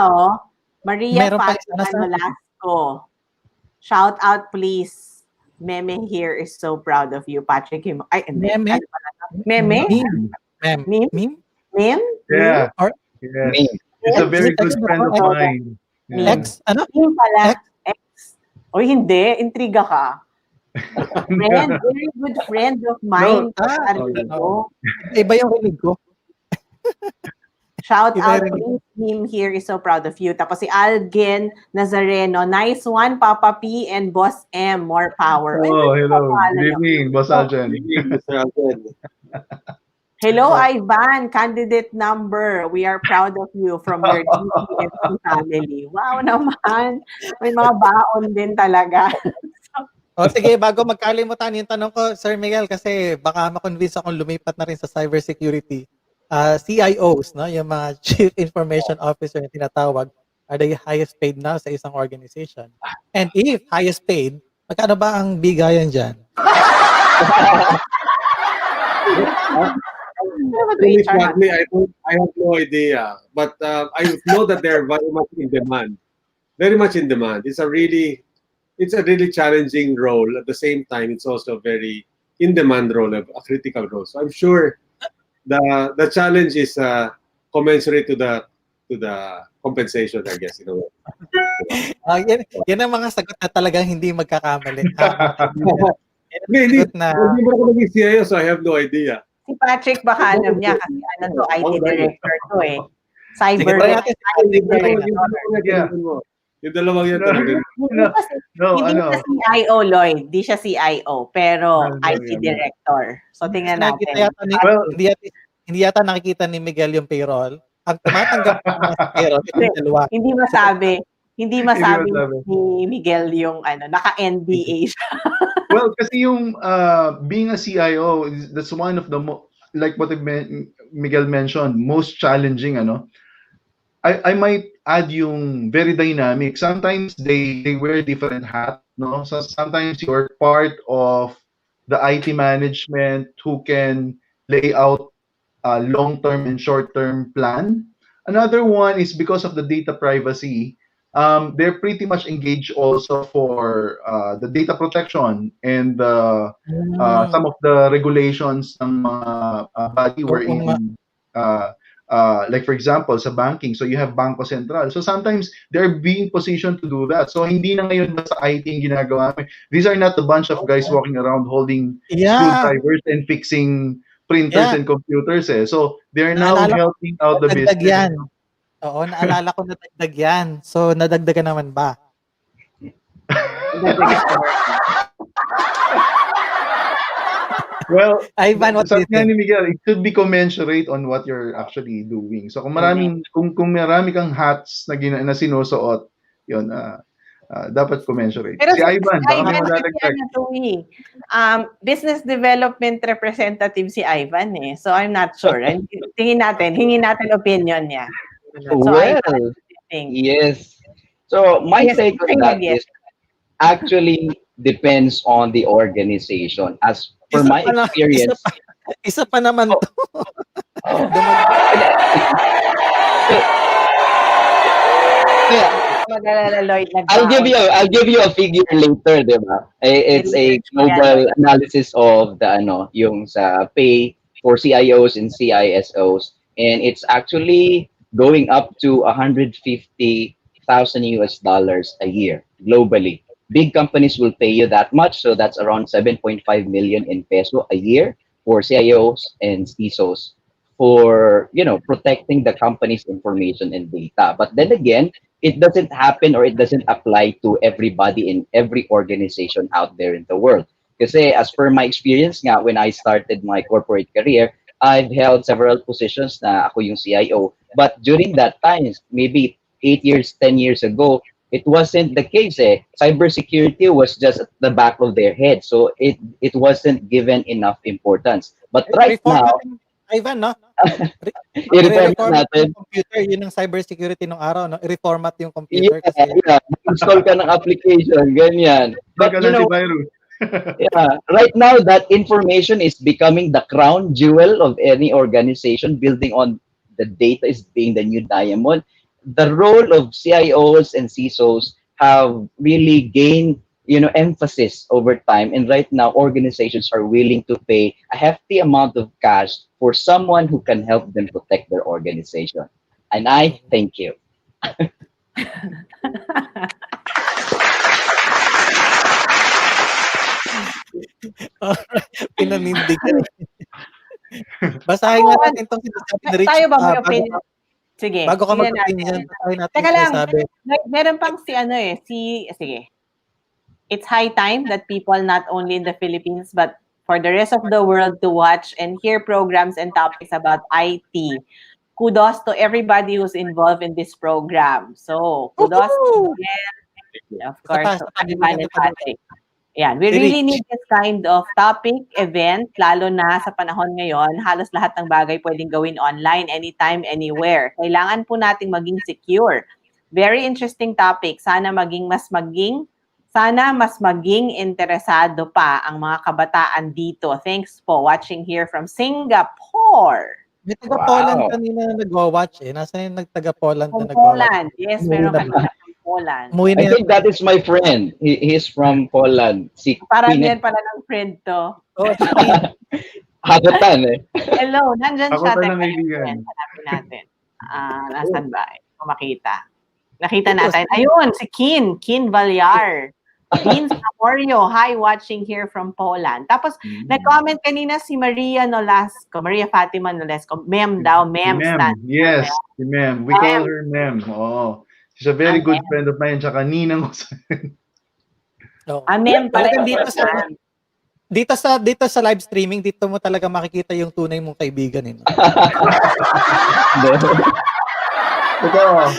[SPEAKER 5] Maria
[SPEAKER 4] meron pa isa.
[SPEAKER 5] Fatima Nolasco. Shout out, please. Meme here is so proud of you, Patrick. Ay, hindi.
[SPEAKER 4] Meme?
[SPEAKER 5] Ano pala to? Meme?
[SPEAKER 4] Meme.
[SPEAKER 5] Meme?
[SPEAKER 4] Meme?
[SPEAKER 5] Meme?
[SPEAKER 10] Yeah.
[SPEAKER 4] Or
[SPEAKER 10] Yes. It's a very good friend of mine. Yeah.
[SPEAKER 4] X? Ano?
[SPEAKER 5] Meme pala.
[SPEAKER 4] X?
[SPEAKER 5] X. Oy, hindi. Intriga ka. Friend, very good friend of mine.
[SPEAKER 4] Iba yung rinig ko.
[SPEAKER 5] Shout
[SPEAKER 4] Iba
[SPEAKER 5] out,
[SPEAKER 4] yung rinig.
[SPEAKER 5] please. Meme here is so proud of you. Tapos si Algen Nazareno, nice one, Papa P and Boss M, more power. Ay,
[SPEAKER 10] Oh, hello.
[SPEAKER 5] pangalan
[SPEAKER 10] Good
[SPEAKER 5] niyo.
[SPEAKER 10] evening, Boss Aljan.
[SPEAKER 5] Hello, Ivan, candidate number. We are proud of you from your DCFC family. Wow naman. May mga baon din talaga.
[SPEAKER 4] O sige, bago magkalimutan yung tanong ko, Sir Miguel, kasi baka ma-convince akong lumipat na rin sa cybersecurity. CIOs, no, yung mga Chief Information Officer na tinatawag, are the highest paid now sa isang organization. And if highest paid, magkano ba ang bigayan dyan?
[SPEAKER 6] Frankly, I have no idea. But I know that they're very much in demand. Very much in demand. It's a really challenging role. At the same time, it's also a very in-demand role, a critical role. So I'm sure the challenge is commensurate to the compensation, I guess, in a way.
[SPEAKER 4] Yan ang mga sagot na talagang hindi magkakamali.
[SPEAKER 6] Hindi mo ako naging CIO, so I have no idea.
[SPEAKER 5] Si Patrick baka alam niya kasi IT director to eh.
[SPEAKER 4] CyberNXT.
[SPEAKER 6] Yung dalawang yan talaga.
[SPEAKER 5] Hindi siya CIO, Lloyd. Hindi siya CIO, pero IT director. So, tingnan natin.
[SPEAKER 4] Hindi yata nakikita ni Miguel yung payroll. Ang tumatanggap ng mga payroll, yung dalawa.
[SPEAKER 5] Hindi masabi ni Miguel yung naka-NBA siya.
[SPEAKER 10] Well, kasi yung being a CIO, that's one of the like what Miguel mentioned, most challenging, I might add yung very dynamic. Sometimes they wear different hats, no? So sometimes you're part of the IT management who can lay out a long-term and short-term plan. Another one is because of the data privacy. They're pretty much engaged also for the data protection and some of the regulations ng body we're in. Like for example, sa banking, so you have Bangko Sentral. So sometimes they're being positioned to do that. So hindi na ngayon basta IT yung ginagawa. These are not a bunch of guys walking around holding screwdrivers and fixing printers and computers. So they're now helping out the business.
[SPEAKER 4] Yan. Oo, naalala ko nadagdag yan. So, nadagdagan naman ba?
[SPEAKER 10] Well,
[SPEAKER 4] Ivan, what do you think?
[SPEAKER 10] Ni Miguel, it should be commensurate on what you're actually doing. So, kung marami kang hats na sinusuot, yun, dapat commensurate.
[SPEAKER 5] Pero
[SPEAKER 10] si Ivan, baka may
[SPEAKER 5] madadagdag. Business development representative si Ivan eh. So, I'm not sure. Hingin natin opinion niya. So,
[SPEAKER 9] yes. So my take on that is actually depends on the organization. As for my experience,
[SPEAKER 4] isa pa naman to.
[SPEAKER 9] I'll give you a figure later, diba? It's a global analysis of the yung sa pay for CIOs and CISOs, and it's actually going up to $150,000 a year globally. Big companies will pay you that much, so that's around 7.5 million in peso a year for CIOs and CISOs for protecting the company's information and data. But then again, it doesn't happen or it doesn't apply to everybody in every organization out there in the world. Kasi as per my experience nga, when I started my corporate career, I've held several positions na ako yung CIO. But during that time, maybe 8 years, 10 years ago, it wasn't the case. Cybersecurity was just at the back of their head. So it wasn't given enough importance. But right
[SPEAKER 4] Reformat
[SPEAKER 9] now,
[SPEAKER 4] yung Ivan, no?
[SPEAKER 9] i-reformat
[SPEAKER 4] Reformat
[SPEAKER 9] natin.
[SPEAKER 4] yung computer, yun ang cybersecurity nung araw, no? I-reformat yung
[SPEAKER 9] Yeah,
[SPEAKER 4] computer kasi
[SPEAKER 9] yeah. Install ka ng application, ganyan. But you know,
[SPEAKER 10] Antivirus.
[SPEAKER 9] yeah, right now that information is becoming the crown jewel of any organization. Building on the data is being the new diamond. The role of CIOs and CISOs have really gained, emphasis over time. And right now, organizations are willing to pay a hefty amount of cash for someone who can help them protect their organization. And I thank you.
[SPEAKER 4] pinanindigan. Basahin nga natin itong sinasabi ni Rich.
[SPEAKER 5] Tayo ba may
[SPEAKER 4] bago,
[SPEAKER 5] opinion? Sige,
[SPEAKER 4] bago ka
[SPEAKER 5] tingnan
[SPEAKER 4] mag-opinion,
[SPEAKER 5] natin.
[SPEAKER 4] basahin natin
[SPEAKER 5] Teka
[SPEAKER 4] yung
[SPEAKER 5] lang,
[SPEAKER 4] sinasabi.
[SPEAKER 5] meron pang sige. It's high time that people not only in the Philippines but for the rest of the world to watch and hear programs and topics about IT. Kudos to everybody who's involved in this program. So, kudos to Miguel, of course, to Ivan and Patrick. Yan, we really need this kind of topic, event, lalo na sa panahon ngayon, halos lahat ng bagay pwedeng gawin online, anytime, anywhere. Kailangan po nating maging secure. Very interesting topic. Sana mas maging interesado pa ang mga kabataan dito. Thanks po watching here from Singapore.
[SPEAKER 4] May taga-Poland kanina na nagwa-watch eh. Nasaan yung nagtaga-Poland na nagwa-watch?
[SPEAKER 5] Poland. Yes, meron kanina from Poland.
[SPEAKER 9] I think that is my friend. He's from Poland. Si
[SPEAKER 5] Parang yan pala ng friend to.
[SPEAKER 9] Hagatan eh.
[SPEAKER 5] Hello, nandyan siya.
[SPEAKER 10] Hagatan ng kaibigan.
[SPEAKER 5] Hanapin natin. Nasaan ba? Kung makita. Nakita natin. Ayun, si Kin Valyar. Dean Samorio, hi, watching here from Poland. Tapos, nag-comment kanina si Maria Fatima Nolasco. Mem daw, Mem.
[SPEAKER 10] Yes, si Mem. We call her Mem. Oh, she's a very good friend of mine. Tsaka ninang ko sa...
[SPEAKER 5] Mem pala.
[SPEAKER 4] Dito sa live streaming, dito mo talaga makikita yung tunay mong kaibigan.
[SPEAKER 10] Ito.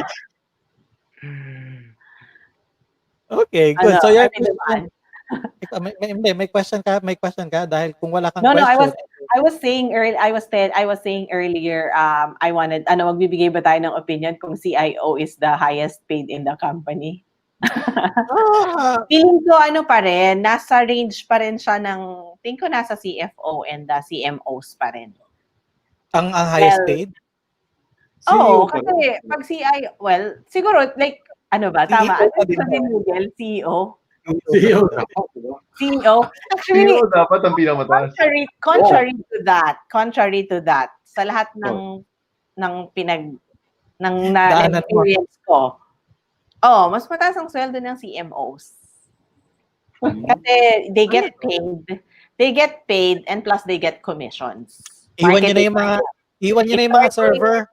[SPEAKER 4] Okay, good. So may question ka dahil kung wala kang question.
[SPEAKER 5] I was saying earlier magbibigay ba tayo ng opinion kung CIO is the highest paid in the company? Feeling ko pa rin, nasa range pa rin siya ng tingin ko nasa CFO and the CMOs pa rin.
[SPEAKER 4] Ang highest paid?
[SPEAKER 5] Kasi pag CIO, siguro like tama? Sabi ni Miguel, CEO. CEO. Actually,
[SPEAKER 10] CEO dapat ang pinakamataas.
[SPEAKER 5] Contrary to that, sa lahat ng na-experience ko, mas mataas ang sweldo ng CMOs. Kasi they get paid and plus they get commissions.
[SPEAKER 4] Iwan niyo na yung mga server.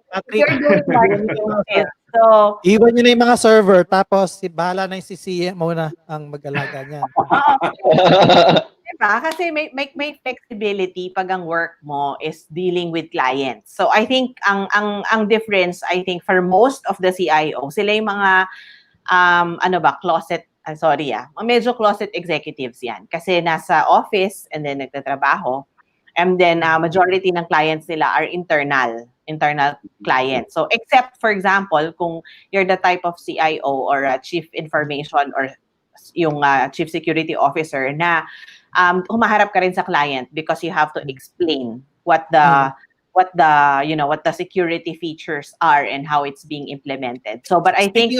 [SPEAKER 4] So, iwan nyo na yung mga server, tapos bahala na yung si CMO na ang mag-alaga niya.
[SPEAKER 5] Diba? Kasi may flexibility pag ang work mo is dealing with clients. So, I think ang difference, I think, for most of the CIO, sila yung mga, medyo closet executives yan. Kasi nasa office and then nagtatrabaho. And then, majority ng clients nila are internal clients. So, except, for example, kung you're the type of CIO or Chief Information or yung Chief Security Officer na humaharap ka rin sa client because you have to explain what the security features are and how it's being implemented. So, but I think...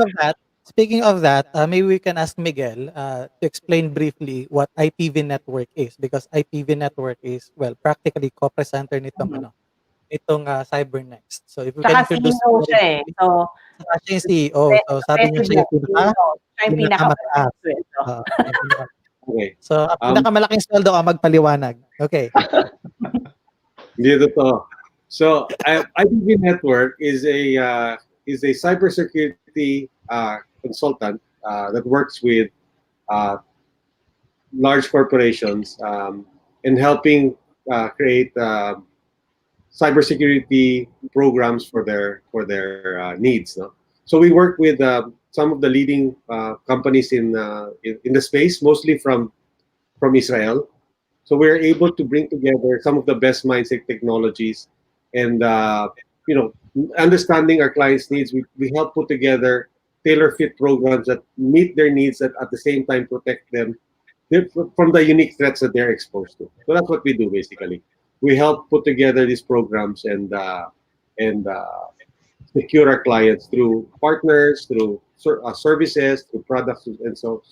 [SPEAKER 4] Speaking of that, maybe we can ask Miguel to explain briefly what IPv network is, because IPv network is, practically co-presenter nitong CyberNXT. So if we can introduce
[SPEAKER 5] CEO siya eh. So,
[SPEAKER 4] siya yung CEO. So sabi niya siya yung pinakamataas.
[SPEAKER 6] Okay.
[SPEAKER 4] So, pinakamalaking sweldo ka magpaliwanag. Okay.
[SPEAKER 6] Hindi totoo. So, IPv network is a cybersecurity consultant that works with large corporations and helping create cybersecurity programs for their needs. No? So we work with some of the leading companies in the space, mostly from Israel. So we're able to bring together some of the best mindset technologies, and you know, understanding our clients' needs, we help put together tailor fit programs that meet their needs that at the same time protect them from the unique threats that they're exposed to. So that's what we do basically. We help put together these programs and secure our clients through partners, through services, through products, and so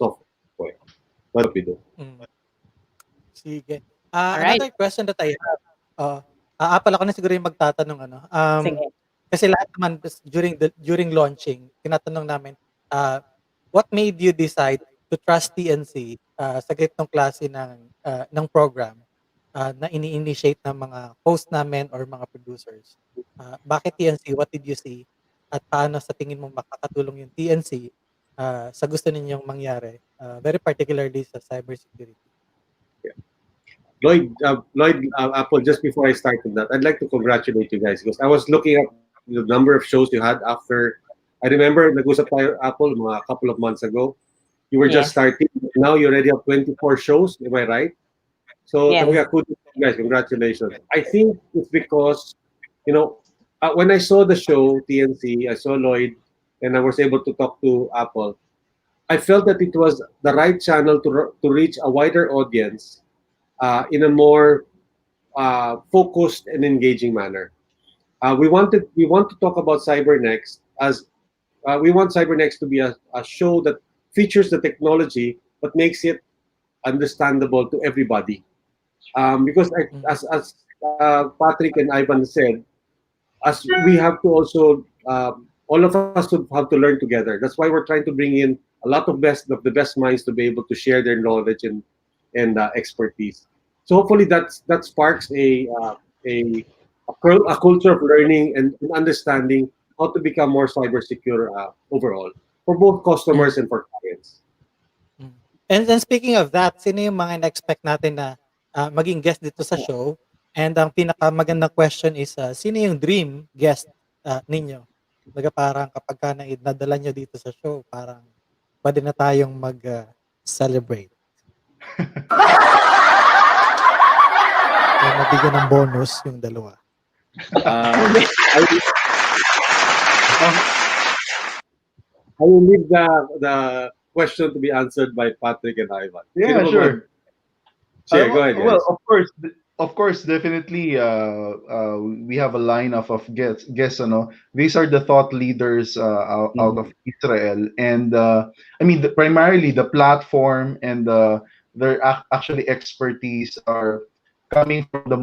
[SPEAKER 6] forth. That's what we do.
[SPEAKER 4] Mm. Sige.
[SPEAKER 5] All right.
[SPEAKER 4] Another question that I have, Apple, ako na siguro yung magtatanong ano.
[SPEAKER 5] Sige.
[SPEAKER 4] Kasi lahat naman during launching, tinatanong namin, what made you decide to trust TNC sa ganitong klase ng program na ini-initiate ng mga host namin or mga producers? Bakit TNC? What did you see? At paano sa tingin mo makakatulong yung TNC sa gusto ninyong mangyari? Very particularly sa cybersecurity.
[SPEAKER 6] Lloyd, Apple, just before I start with that, I'd like to congratulate you guys because I was looking at the number of shows you had after. I remember nag-usap tayo, Apple, a couple of months ago. You were just starting. Now you already have 24 shows. Am I right? So,
[SPEAKER 5] Yes.
[SPEAKER 6] kudos to you guys. Congratulations. I think it's because, when I saw the show, TNC, I saw Lloyd, and I was able to talk to Apple, I felt that it was the right channel to reach a wider audience in a more focused and engaging manner. We want to talk about CyberNXT as we want CyberNXT to be a show that features the technology but makes it understandable to everybody. Because as Patrick and Ivan said, as we have to also all of us have to learn together. That's why we're trying to bring in a lot of the best minds to be able to share their knowledge and expertise. So hopefully that sparks a culture of learning and understanding how to become more cyber secure overall for both customers and for clients.
[SPEAKER 4] And then speaking of that, sino yung mga na-expect natin na maging guest dito sa show? And ang pinakamagandang question is, sino yung dream guest ninyo? Baga parang kapag ka nadala nyo dito sa show, parang pwede na tayong mag-celebrate. Mabigyan ng bonus yung dalawa.
[SPEAKER 6] I will leave the question to be answered by Patrick and Ivan.
[SPEAKER 10] Yeah, sure.
[SPEAKER 6] Go ahead.
[SPEAKER 10] Well, of course, definitely. We have a lineup of guests. These are the thought leaders out of Israel, and primarily the platform and their actually expertise are coming from the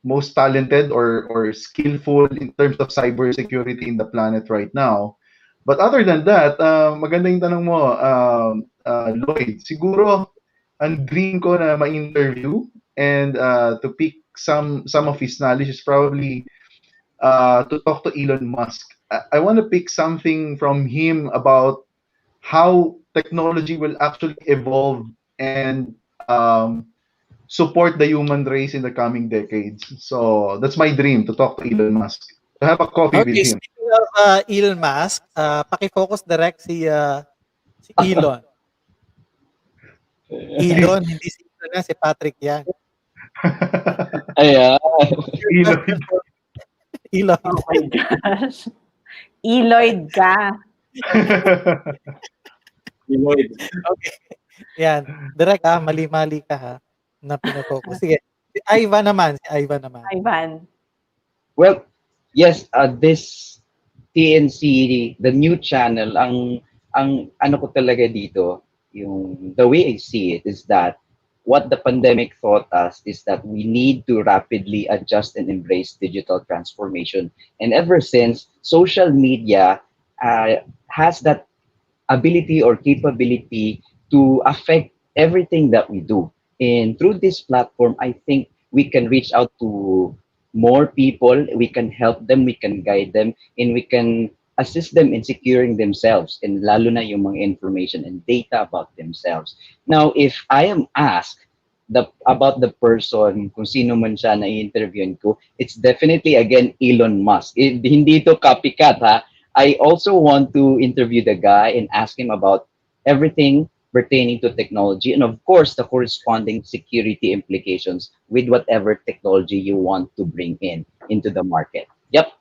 [SPEAKER 10] most talented or skillful in terms of cybersecurity in the planet right now. But other than that, maganda yung tanong mo, Lloyd. Siguro, ang dream ko na ma-interview and to pick some of his knowledge is probably to talk to Elon Musk. I want to pick something from him about how technology will actually evolve and support the human race in the coming decades. So that's my dream, to talk to Elon Musk. To have a coffee with him.
[SPEAKER 4] Speaking of Elon Musk, paki-focus direct si Elon. Elon, hindi si Elon na, si Patrick yan.
[SPEAKER 9] Ayan.
[SPEAKER 4] Elon.
[SPEAKER 5] Oh my gosh. Eloyd ka.
[SPEAKER 6] Lloyd.
[SPEAKER 4] Okay. Yan. Direct mali-mali ka ha. Na pinafocus. Sige. Si Ivan naman.
[SPEAKER 5] Ivan.
[SPEAKER 9] Well, yes, this TNC, the new channel, ang ano ko talaga dito, the way I see it is that what the pandemic taught us is that we need to rapidly adjust and embrace digital transformation. And ever since, social media has that ability or capability to affect everything that we do. And through this platform, I think we can reach out to more people, we can help them, we can guide them, and we can assist them in securing themselves and lalo na yung mga information and data about themselves. Now, if I am asked about the person, kung sino man siya na i-interviewin ko, it's definitely, again, Elon Musk. Hindi to copycat, ha? I also want to interview the guy and ask him about everything pertaining to technology and, of course, the corresponding security implications with whatever technology you want to bring into the market. Yep,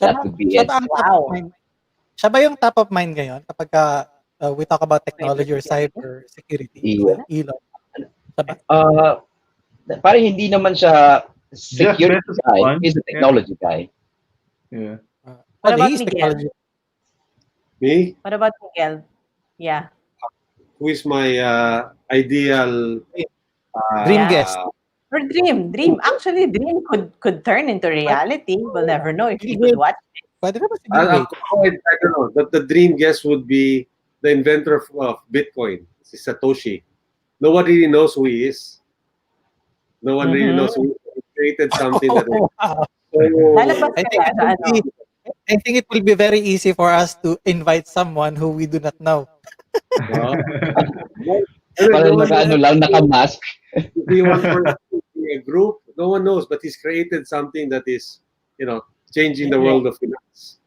[SPEAKER 9] that would be it.
[SPEAKER 4] Siya ba yung top of mind ngayon kapag we talk about technology or cyber security?
[SPEAKER 9] Yeah.
[SPEAKER 4] Elon.
[SPEAKER 9] Parang hindi naman siya security guy. He's a technology guy.
[SPEAKER 10] Yeah.
[SPEAKER 5] What about Miguel?
[SPEAKER 4] Technology.
[SPEAKER 6] Me?
[SPEAKER 5] What about Miguel? Yeah.
[SPEAKER 6] Who is my ideal
[SPEAKER 4] dream guest?
[SPEAKER 5] Or dream. Actually, dream could turn into reality. We'll never know if you could watch it.
[SPEAKER 6] I don't know. The dream guest would be the inventor of Bitcoin, si Satoshi. Nobody really knows who he is. No one really knows who he created something that
[SPEAKER 4] I think it will be very easy for us to invite someone who we do not know.
[SPEAKER 9] Naka-mask.
[SPEAKER 6] If you want to be a group, no one knows, but he's created something that is, changing the world of finance.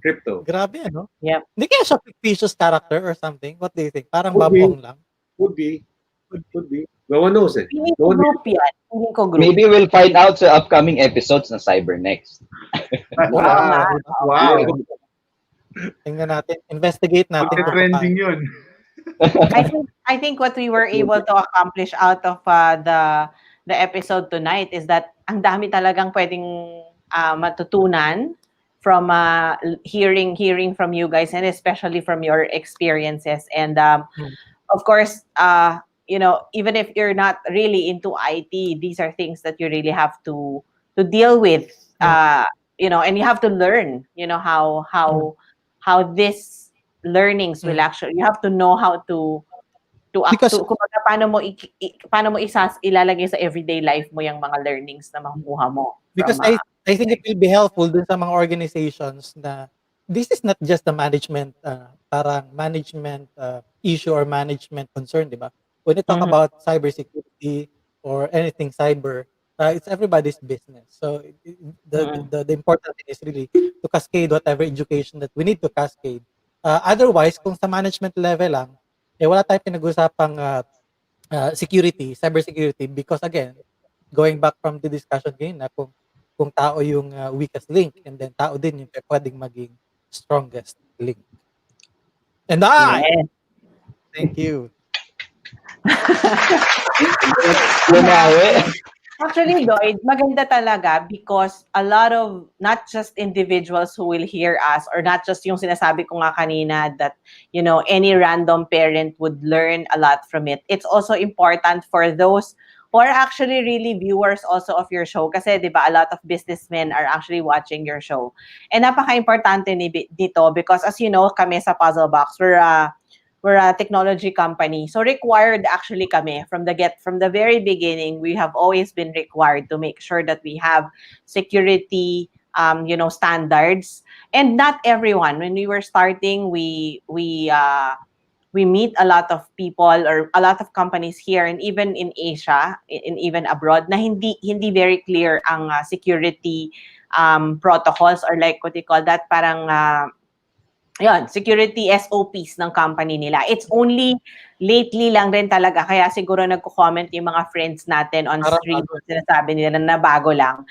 [SPEAKER 6] Crypto.
[SPEAKER 4] Grabe, ano?
[SPEAKER 5] Yeah.
[SPEAKER 4] Hindi kaya siya fictitious character or something? What do you think? Parang babong lang.
[SPEAKER 6] Could be. No one knows it.
[SPEAKER 5] No one group yan.
[SPEAKER 9] Maybe we'll find out sa upcoming episodes ng CyberNXT.
[SPEAKER 10] Wow.
[SPEAKER 4] Tingnan natin. Investigate natin.
[SPEAKER 10] Trending yun.
[SPEAKER 5] I think what we were able to accomplish out of the episode tonight is that ang dami talagang pwedeng matutunan from hearing from you guys, and especially from your experiences. And of course, even if you're not really into IT, these are things that you really have to deal with. And you have to learn. How this learnings will actually. You have to know how to paano mo ilalagay sa everyday life mo yung mga learnings na makukuha mo.
[SPEAKER 4] Because I think it will be helpful dun sa mga organizations na this is not just a management parang management issue or management concern, di ba? When you talk about cybersecurity or anything cyber, it's everybody's business. So the important thing is really to cascade whatever education that we need to cascade. Otherwise, kung sa management level lang, wala tayong pinag-usapang security, cybersecurity, because again, going back from the discussion ngayon na kung tao yung weakest link, and then tao din yung pwedeng maging strongest link. And thank you.
[SPEAKER 5] Actually, Lloyd, maganda talaga because a lot of, not just individuals who will hear us, or not just yung sinasabi ko nga kanina that, any random parent would learn a lot from it. It's also important for those who are actually really viewers also of your show. Kasi, di ba, a lot of businessmen are actually watching your show. And napaka-importante dito because, as you know, kami sa Puzzle Box, we're a technology company. So required actually kami from the very beginning, we have always been required to make sure that we have security standards. And not everyone, when we were starting, we meet a lot of people or a lot of companies here and even in Asia and even abroad na hindi very clear ang security protocols, or like what you call that, parang security SOPs ng company nila. It's only lately lang rin talaga, kaya siguro nagko-comment yung mga friends natin on stream, sinasabi nila na bago lang.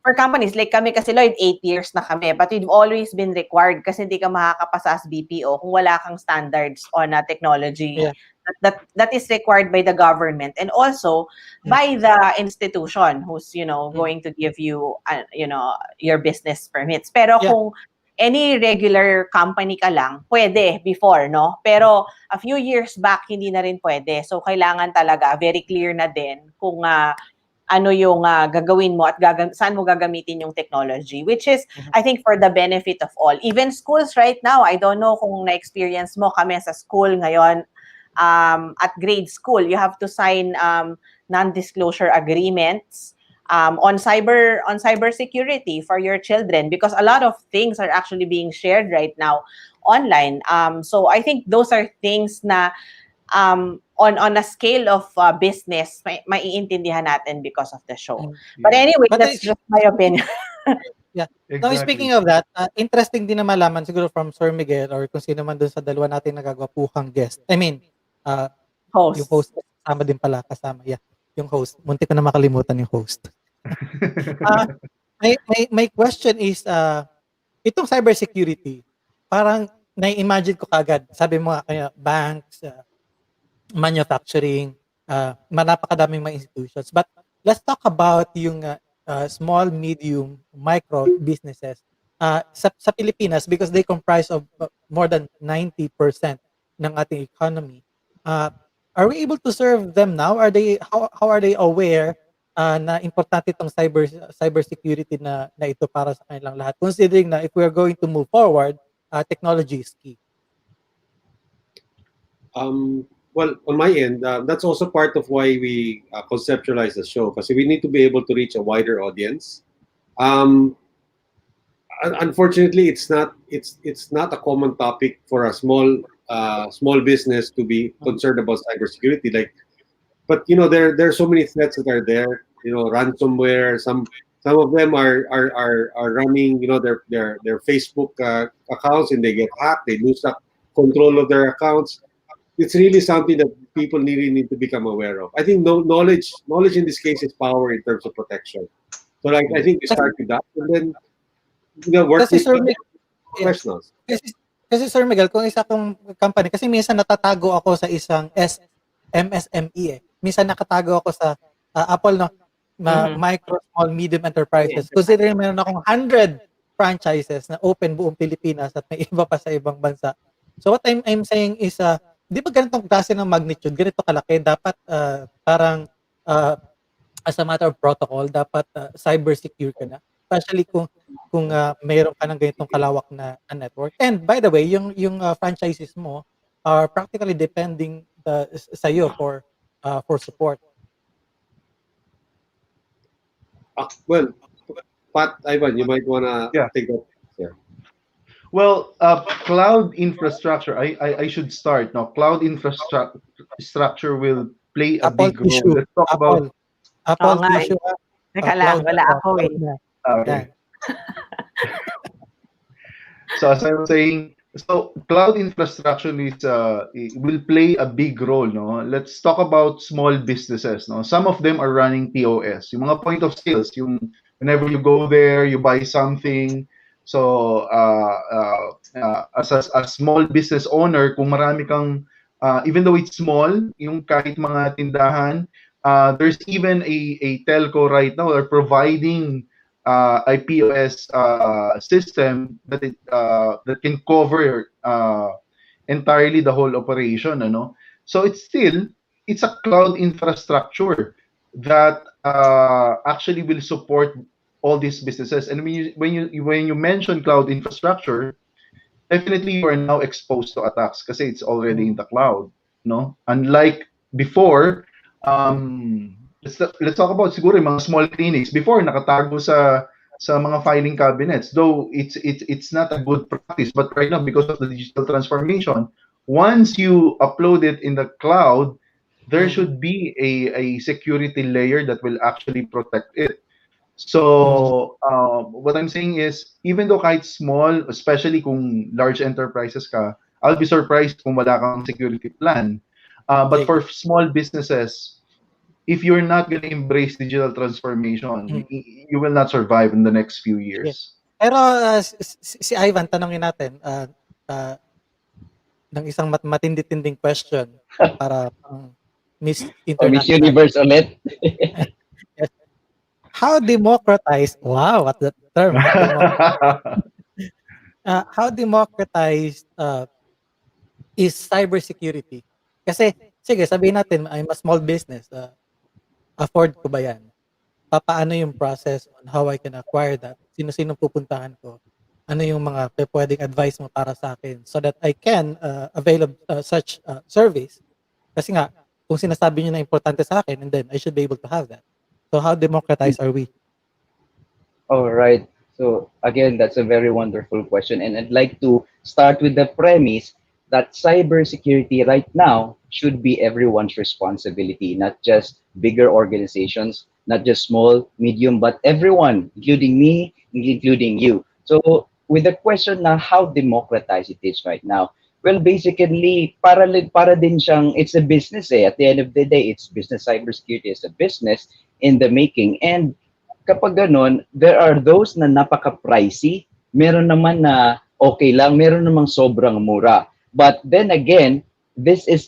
[SPEAKER 5] For companies, like kami kasi Lloyd, 8 years na kami, but we've always been required kasi hindi ka makakapasa as BPO kung wala kang standards on technology. Yeah. That is required by the government and also by the institution who's, going to give you, your business permits. Pero kung any regular company ka lang, pwede before, no? Pero a few years back, hindi na rin pwede. So, kailangan talaga, very clear na din kung ano yung gagawin mo at saan mo gagamitin yung technology, which is, I think, for the benefit of all. Even schools right now, I don't know kung na-experience mo kami sa school ngayon, at grade school, you have to sign non-disclosure agreements on cybersecurity for your children, because a lot of things are actually being shared right now online. So I think those are things na on a scale of business, maiintindihan natin because of the show. But
[SPEAKER 10] Yeah.
[SPEAKER 5] anyway,
[SPEAKER 4] But
[SPEAKER 5] that's just my opinion.
[SPEAKER 4] yeah. Now,
[SPEAKER 10] Exactly.
[SPEAKER 4] speaking of that, interesting din na malaman siguro from Sir Miguel or kung sino man dun sa dalawa nating nagagwapuhang guest. I mean, uh, yung
[SPEAKER 5] Host.
[SPEAKER 4] host kasama din pala, kasama. Yeah, yung host. Muntik ko na makalimutan yung host. Uh, my question is, itong cybersecurity, parang nai-imagine ko kagad. Sabi mo nga kaya, banks, manufacturing, napakadaming mga institutions. But let's talk about yung small, medium, micro businesses sa Pilipinas because they comprise of more than 90% ng ating economy. Are we able to serve them now? Are they how are they aware na importante itong cybersecurity na ito para sa kanilang lahat? Considering na if we are going to move forward, technology is key.
[SPEAKER 6] Well, on my end, that's also part of why we conceptualize the show, because we need to be able to reach a wider audience. Unfortunately, it's not a common topic for a small business to be concerned about cybersecurity. But there are so many threats that are there. Ransomware. Some of them are running their Facebook accounts, and they get hacked. They lose control of their accounts. It's really something that people really need to become aware of. I think knowledge in this case is power in terms of protection. So I think we start with that, and then work
[SPEAKER 4] Kasi
[SPEAKER 6] with
[SPEAKER 4] Sir Miguel,
[SPEAKER 6] professionals.
[SPEAKER 4] kasi Sir Miguel, kung isa kong company, kasi minsan natatago ako sa isang MSME eh. Minsan nakatago ako sa Apple, no? Micro, small, medium enterprises. Considering meron akong 100 franchises na open buong Pilipinas at may iba pa sa ibang bansa. So what I'm saying is, di ba ganitong klase ng magnitude, ganito kalaki, dapat parang as a matter of protocol, dapat cyber secure ka na. Especially kung mayroon ka ng ganitong kalawak na network. And by the way, yung franchises mo are practically depending sa iyo for support.
[SPEAKER 6] Well, Pat, Ivan, you might wanna take that. Yeah.
[SPEAKER 10] Well, cloud infrastructure. I should start now. Cloud infrastructure will play a
[SPEAKER 4] Apple
[SPEAKER 10] big role.
[SPEAKER 4] tissue.
[SPEAKER 10] Let's talk about.
[SPEAKER 4] Apple
[SPEAKER 5] Oo nga
[SPEAKER 4] tissue.
[SPEAKER 5] Teka lang, wala ako eh.
[SPEAKER 10] Okay. So as I was saying, cloud infrastructure will play a big role. No, let's talk about small businesses. No, some of them are running POS. Yung mga point of sales. Yung whenever you go there, you buy something. So as a small business owner, kung marami kang even though it's small, yung kahit mga tindahan, there's even a telco right now are providing a POS system that can cover entirely the whole operation. So it's a cloud infrastructure that actually will support all these businesses. And when you mention cloud infrastructure, definitely you are now exposed to attacks because it's already in the cloud. Unlike before, let's talk about siguro yung mga small clinics. Before nakatago sa mga filing cabinets, though it's not a good practice, but right now because of the digital transformation, once you upload it in the cloud, there should be a security layer that will actually protect it. So what I'm saying is, even though kahit small, especially kung large enterprises ka, I'll be surprised kung wala kang security plan. But for small businesses, if you're not going to embrace digital transformation, you will not survive in the next few years.
[SPEAKER 4] Pero si Ivan, tanongin natin ng isang matindi-tinding question para Miss
[SPEAKER 9] Or Miss
[SPEAKER 4] International.
[SPEAKER 9] Universe ulit.
[SPEAKER 4] Yes. How democratized? Wow, what the term? How democratized is cybersecurity? Kasi, sige, sabihin natin, I'm a small business. Afford ko ba yan? Paano yung process on how I can acquire that? Sino-sino pupuntahan ko? Ano yung mga pwedeng advice mo para sa akin so that I can avail of such service? Kasi nga, kung sinasabi nyo na importante sa akin, and then I should be able to have that. So how democratized are we?
[SPEAKER 9] All right. So again, that's a very wonderful question, and I'd like to start with the premise that cybersecurity right now should be everyone's responsibility, not just bigger organizations, not just small, medium, but everyone, including me, including you. So with the question na how democratized it is right now, well, basically, para din siyang, it's a business eh. At the end of the day, it's business. Cybersecurity is a business in the making. And kapag ganon, there are those na napaka-pricey, meron naman na okay lang, meron namang sobrang mura. But then again, this is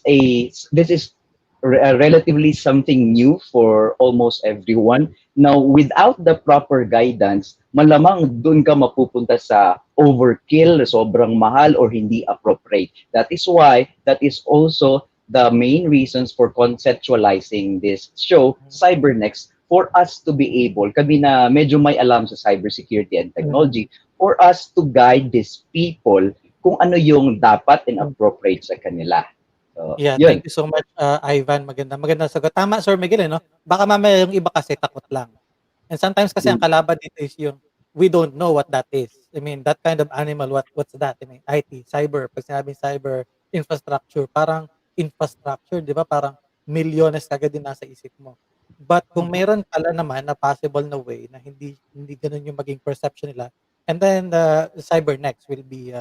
[SPEAKER 9] relatively something new for almost everyone. Now, without the proper guidance, malamang dun ka mapupunta sa overkill, sobrang mahal or hindi appropriate. That is why that is also the main reasons for conceptualizing this show, CyberNXT, for us to be able, kami na medyo may alam sa cybersecurity and technology, for us to guide these people kung ano yung dapat and appropriate sa kanila. So,
[SPEAKER 4] Yeah,
[SPEAKER 9] yun.
[SPEAKER 4] thank you so much, Ivan. Maganda sagot. Tama, Sir Miguel, no? Baka mamaya yung iba kasi takot lang. And sometimes kasi ang kalaban dito is yung we don't know what that is. I mean, that kind of animal, what's that? I mean, IT, cyber. Pag sinabing cyber, infrastructure, parang infrastructure, di ba? Parang milyones kagad din nasa isip mo. But kung meron pala naman na possible na way na hindi ganun yung maging perception nila, and then CyberNext will be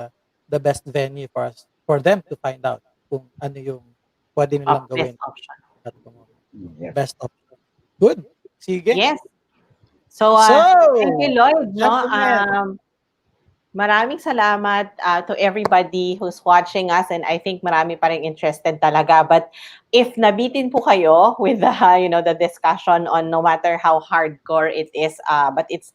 [SPEAKER 4] the best venue for us, for them to find out kung ano yung pwede nilang
[SPEAKER 5] Best
[SPEAKER 4] gawin
[SPEAKER 5] option.
[SPEAKER 4] at kung
[SPEAKER 9] Yeah.
[SPEAKER 4] best option. Good. Sige.
[SPEAKER 5] Yes. So,
[SPEAKER 4] So,
[SPEAKER 5] thank you, Lloyd. No?
[SPEAKER 4] gentlemen.
[SPEAKER 5] Maraming salamat to everybody who's watching us, and I think marami pa rin interested talaga. But if nabitin po kayo with the the discussion on no matter how hardcore it is, but it's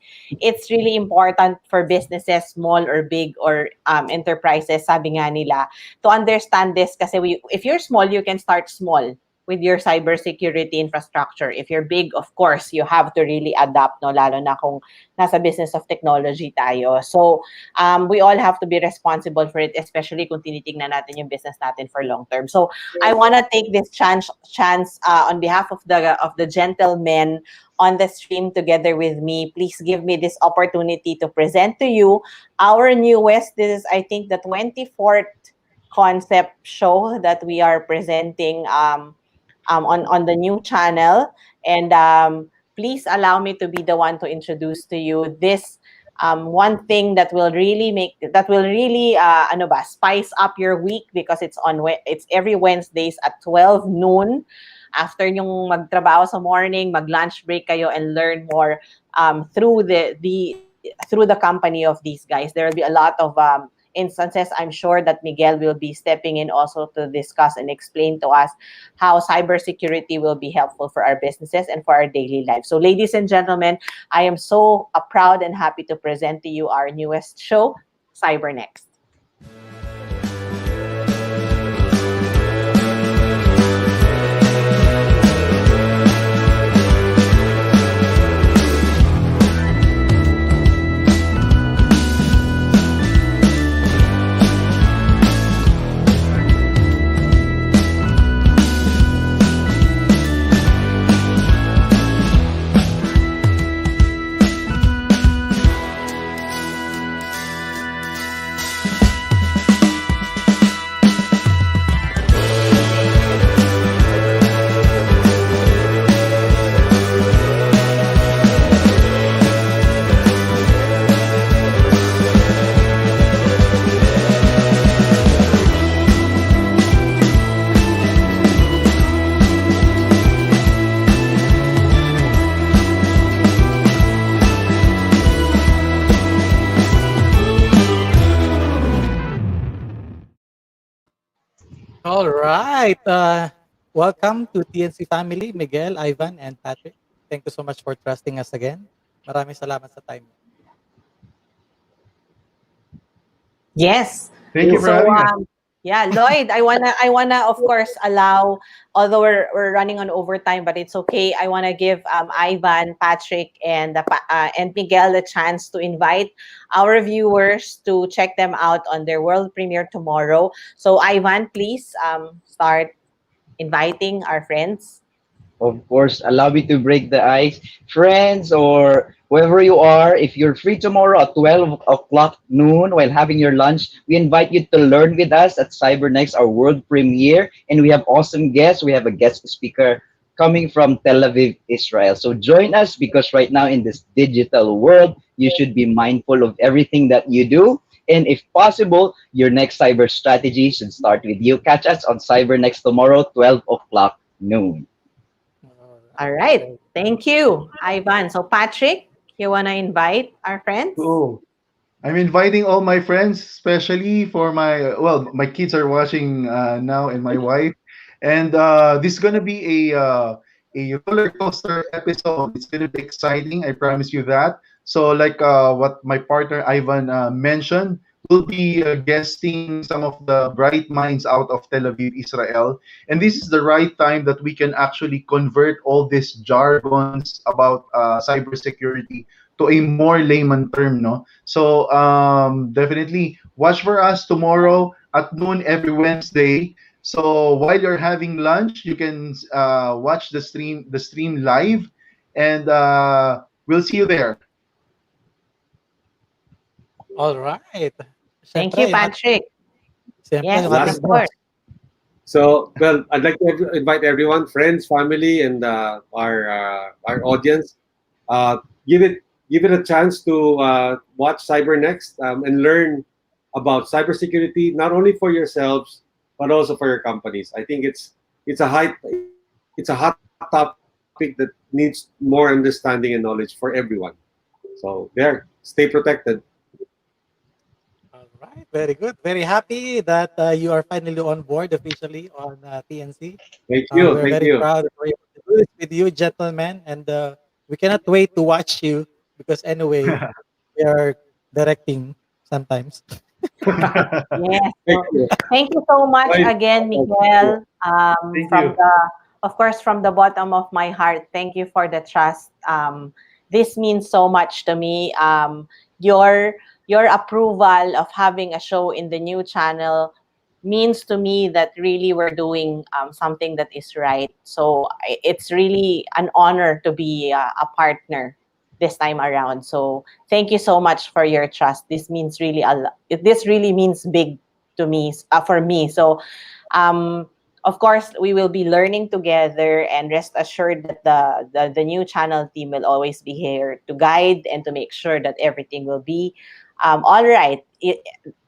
[SPEAKER 5] really important for businesses, small or big or enterprises, sabi nga nila, to understand this kasi if you're small, you can start small with your cybersecurity infrastructure. If you're big, of course, you have to really adapt, no, lalo na kung nasa business of technology tayo. So, we all have to be responsible for it, especially kung tinitingnan natin yung business natin for long term. So, I want to take this chance on behalf of the gentlemen on the stream together with me. Please give me this opportunity to present to you our newest. This is, I think, the 24th concept show that we are presenting on the new channel, and please allow me to be the one to introduce to you this one thing that will really spice up your week, because it's every Wednesdays at 12 noon after yung magtrabaho sa morning, mag-lunch break kayo and learn more through the company of these guys. There will be a lot of instances. I'm sure that Miguel will be stepping in also to discuss and explain to us how cybersecurity will be helpful for our businesses and for our daily life. So, ladies and gentlemen, I am so proud and happy to present to you our newest show, CyberNXT.
[SPEAKER 4] All right. Welcome to TNC family, Miguel, Ivan, and Patrick. Thank you so much for trusting us again. Maraming salamat sa time.
[SPEAKER 5] Yes.
[SPEAKER 10] Thank you for having us.
[SPEAKER 5] Yeah, Lloyd, I wanna of course allow, although we're running on overtime, but it's okay. I wanna give Ivan, Patrick, and Miguel a chance to invite our viewers to check them out on their world premiere tomorrow. So, Ivan, please start inviting our friends.
[SPEAKER 9] Of course, allow me to break the ice. Friends or wherever you are, if you're free tomorrow at 12 o'clock noon while having your lunch, we invite you to learn with us at CyberNXT, our world premiere. And we have awesome guests. We have a guest speaker coming from Tel Aviv, Israel. So join us because right now in this digital world, you should be mindful of everything that you do. And if possible, your next cyber strategy should start with you. Catch us on CyberNXT tomorrow, 12 o'clock noon.
[SPEAKER 5] All right. Thank you, Ivan. So, Patrick, you want to invite our friends?
[SPEAKER 10] Cool. I'm inviting all my friends, especially for my kids are watching now and my wife, and this is gonna be a roller coaster episode. It's gonna be exciting. I promise you that. So, like what my partner Ivan mentioned, we'll be guesting some of the bright minds out of Tel Aviv, Israel, and this is the right time that we can actually convert all these jargons about cybersecurity to a more layman term, no? So definitely watch for us tomorrow at noon every Wednesday. So while you're having lunch, you can watch the stream live, and we'll see you there.
[SPEAKER 4] All right.
[SPEAKER 5] Thank
[SPEAKER 4] Siyempre,
[SPEAKER 5] you, Patrick.
[SPEAKER 4] siyempre,
[SPEAKER 5] Yes,
[SPEAKER 4] yung ating
[SPEAKER 6] Last,
[SPEAKER 5] Victor.
[SPEAKER 4] boss.
[SPEAKER 6] so well, I'd like to invite everyone, friends, family, and our audience. Uh, give it a chance to watch CyberNext and learn about cybersecurity, not only for yourselves but also for your companies. I think it's a hot topic that needs more understanding and knowledge for everyone. So there, stay protected.
[SPEAKER 4] All right. Very good. Very happy that you are finally on board officially on TNC.
[SPEAKER 6] Thank you,
[SPEAKER 4] We're
[SPEAKER 6] thank
[SPEAKER 4] very
[SPEAKER 6] you.
[SPEAKER 4] proud that we're able to do this with you, gentlemen. And we cannot wait to watch you because, anyway, we are directing sometimes.
[SPEAKER 5] Yes.
[SPEAKER 6] Thank
[SPEAKER 5] So,
[SPEAKER 6] you.
[SPEAKER 5] thank you so much
[SPEAKER 6] Bye.
[SPEAKER 5] again,
[SPEAKER 6] Thank you.
[SPEAKER 5] Miguel.
[SPEAKER 10] Thank
[SPEAKER 5] From
[SPEAKER 10] you.
[SPEAKER 5] the, of course, from the bottom of my heart, thank you for the trust. This means so much to me. Your your approval of having a show in the new channel means to me that really we're doing something that is right. So it's really an honor to be a partner this time around. So thank you so much for your trust. This means really a lot. This really means big to me, for me. So, um, of course, we will be learning together, and rest assured that the new channel team will always be here to guide and to make sure that everything will be all right.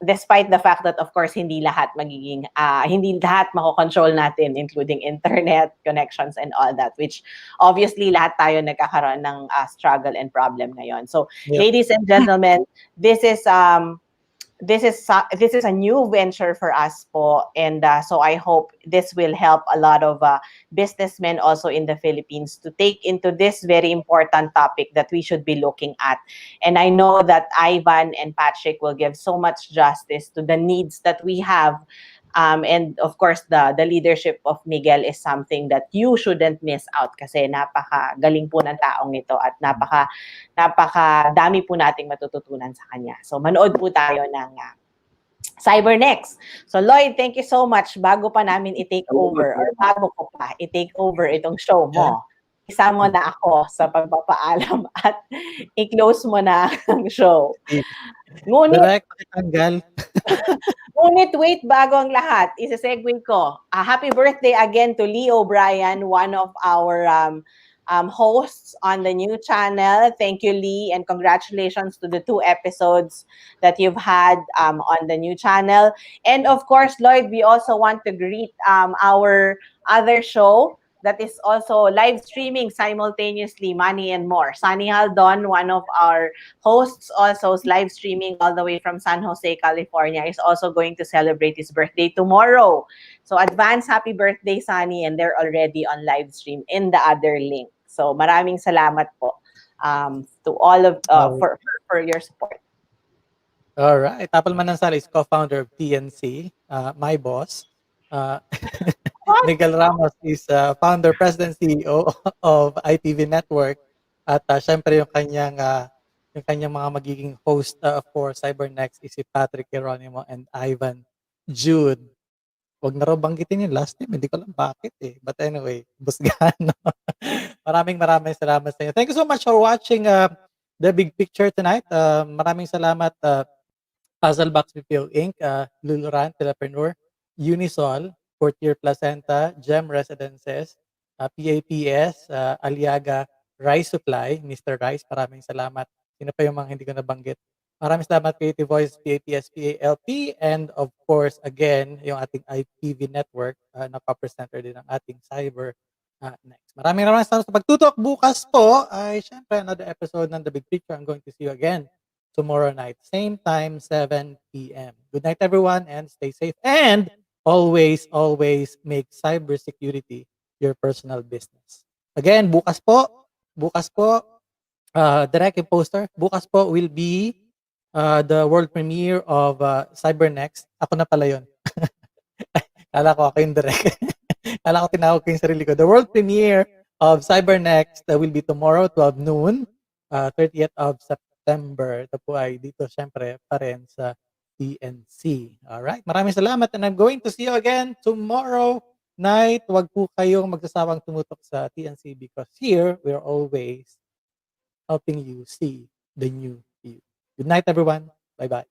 [SPEAKER 5] Despite the fact that, of course, hindi lahat makokontrol natin, including internet connections and all that, which obviously lahat tayo nagkakaroon ng struggle and problem ngayon. So,
[SPEAKER 4] Yep.
[SPEAKER 5] ladies and gentlemen, this is this is a new venture for us po, and so I hope this will help a lot of businessmen also in the Philippines to take into this very important topic that we should be looking at. And I know that Ivan and Patrick will give so much justice to the needs that we have. And of course, the leadership of Miguel is something that you shouldn't miss out kasi napaka-galing po ng taong ito at napaka-dami po nating matututunan sa kanya. So manood po tayo ng CyberNext. So Lloyd, thank you so much. Bago pa namin i-take over or bago ko pa i-take over itong show mo, isa mo na ako sa pagpapaalam at i-close mo na ang show. Ngunit,
[SPEAKER 4] Direct, tanggal.
[SPEAKER 5] Ngunit wait, bago ang lahat, isa-segue ko. Happy birthday again to Lee O'Brien, one of our hosts on the new channel. Thank you, Lee, and congratulations to the 2 episodes that you've had on the new channel. And of course, Lloyd, we also want to greet our other show that is also live streaming simultaneously, Money and More. Sunny Haldon, one of our hosts, also is live streaming all the way from San Jose, California, is also going to celebrate his birthday tomorrow. So advance happy birthday, Sunny, and they're already on live stream in the other link. So maraming salamat po to all of for your support.
[SPEAKER 4] All right. Apple Manansal is co-founder of TNC, my boss. Miguel Ramos is founder, president, CEO of ITV Network. At syempre yung kanyang mga magiging host for CyberNext is si Patrick Geronimo and Ivan Jude. Wag na raw banggitin yung last name, hindi ko alam bakit eh. But anyway, Busgano. Maraming salamat sa inyo. Thank you so much for watching The Big Picture tonight. Maraming salamat Puzzle Box BPO Inc., Luluran, Telepreneur, Unisol, Fourth Year Placenta, Gem Residences, PAPS, Aliaga, Rice Supply, Mr. Rice, maraming salamat. Sino pa yung mga hindi ko nabanggit? Maraming salamat Creative Voice, PAPS, PALP, and of course, again, yung ating IPV network na pa-presenter din ng ating Cyber Next. Maraming salamat sa pagtutok. Bukas po ay syempre another episode ng The Big Picture. I'm going to see you again tomorrow night, same time, 7 p.m. Good night, everyone, and stay safe. And always make cybersecurity your personal business. Again, bukas po, direct and poster. Bukas po will be the world premiere of CyberNXT. Ako na pala yun. Kala ko ako yung direct. Kala ko tinawag ko yung sarili ko. The world premiere of CyberNXT will be tomorrow, 12 noon, 30th of September. Ito po ay dito syempre pa rin sa TNC. Alright, maraming salamat and I'm going to see you again tomorrow night. Huwag po kayong magsasawang tumutok sa TNC because here we're always helping you see the new you. Good night, everyone. Bye-bye.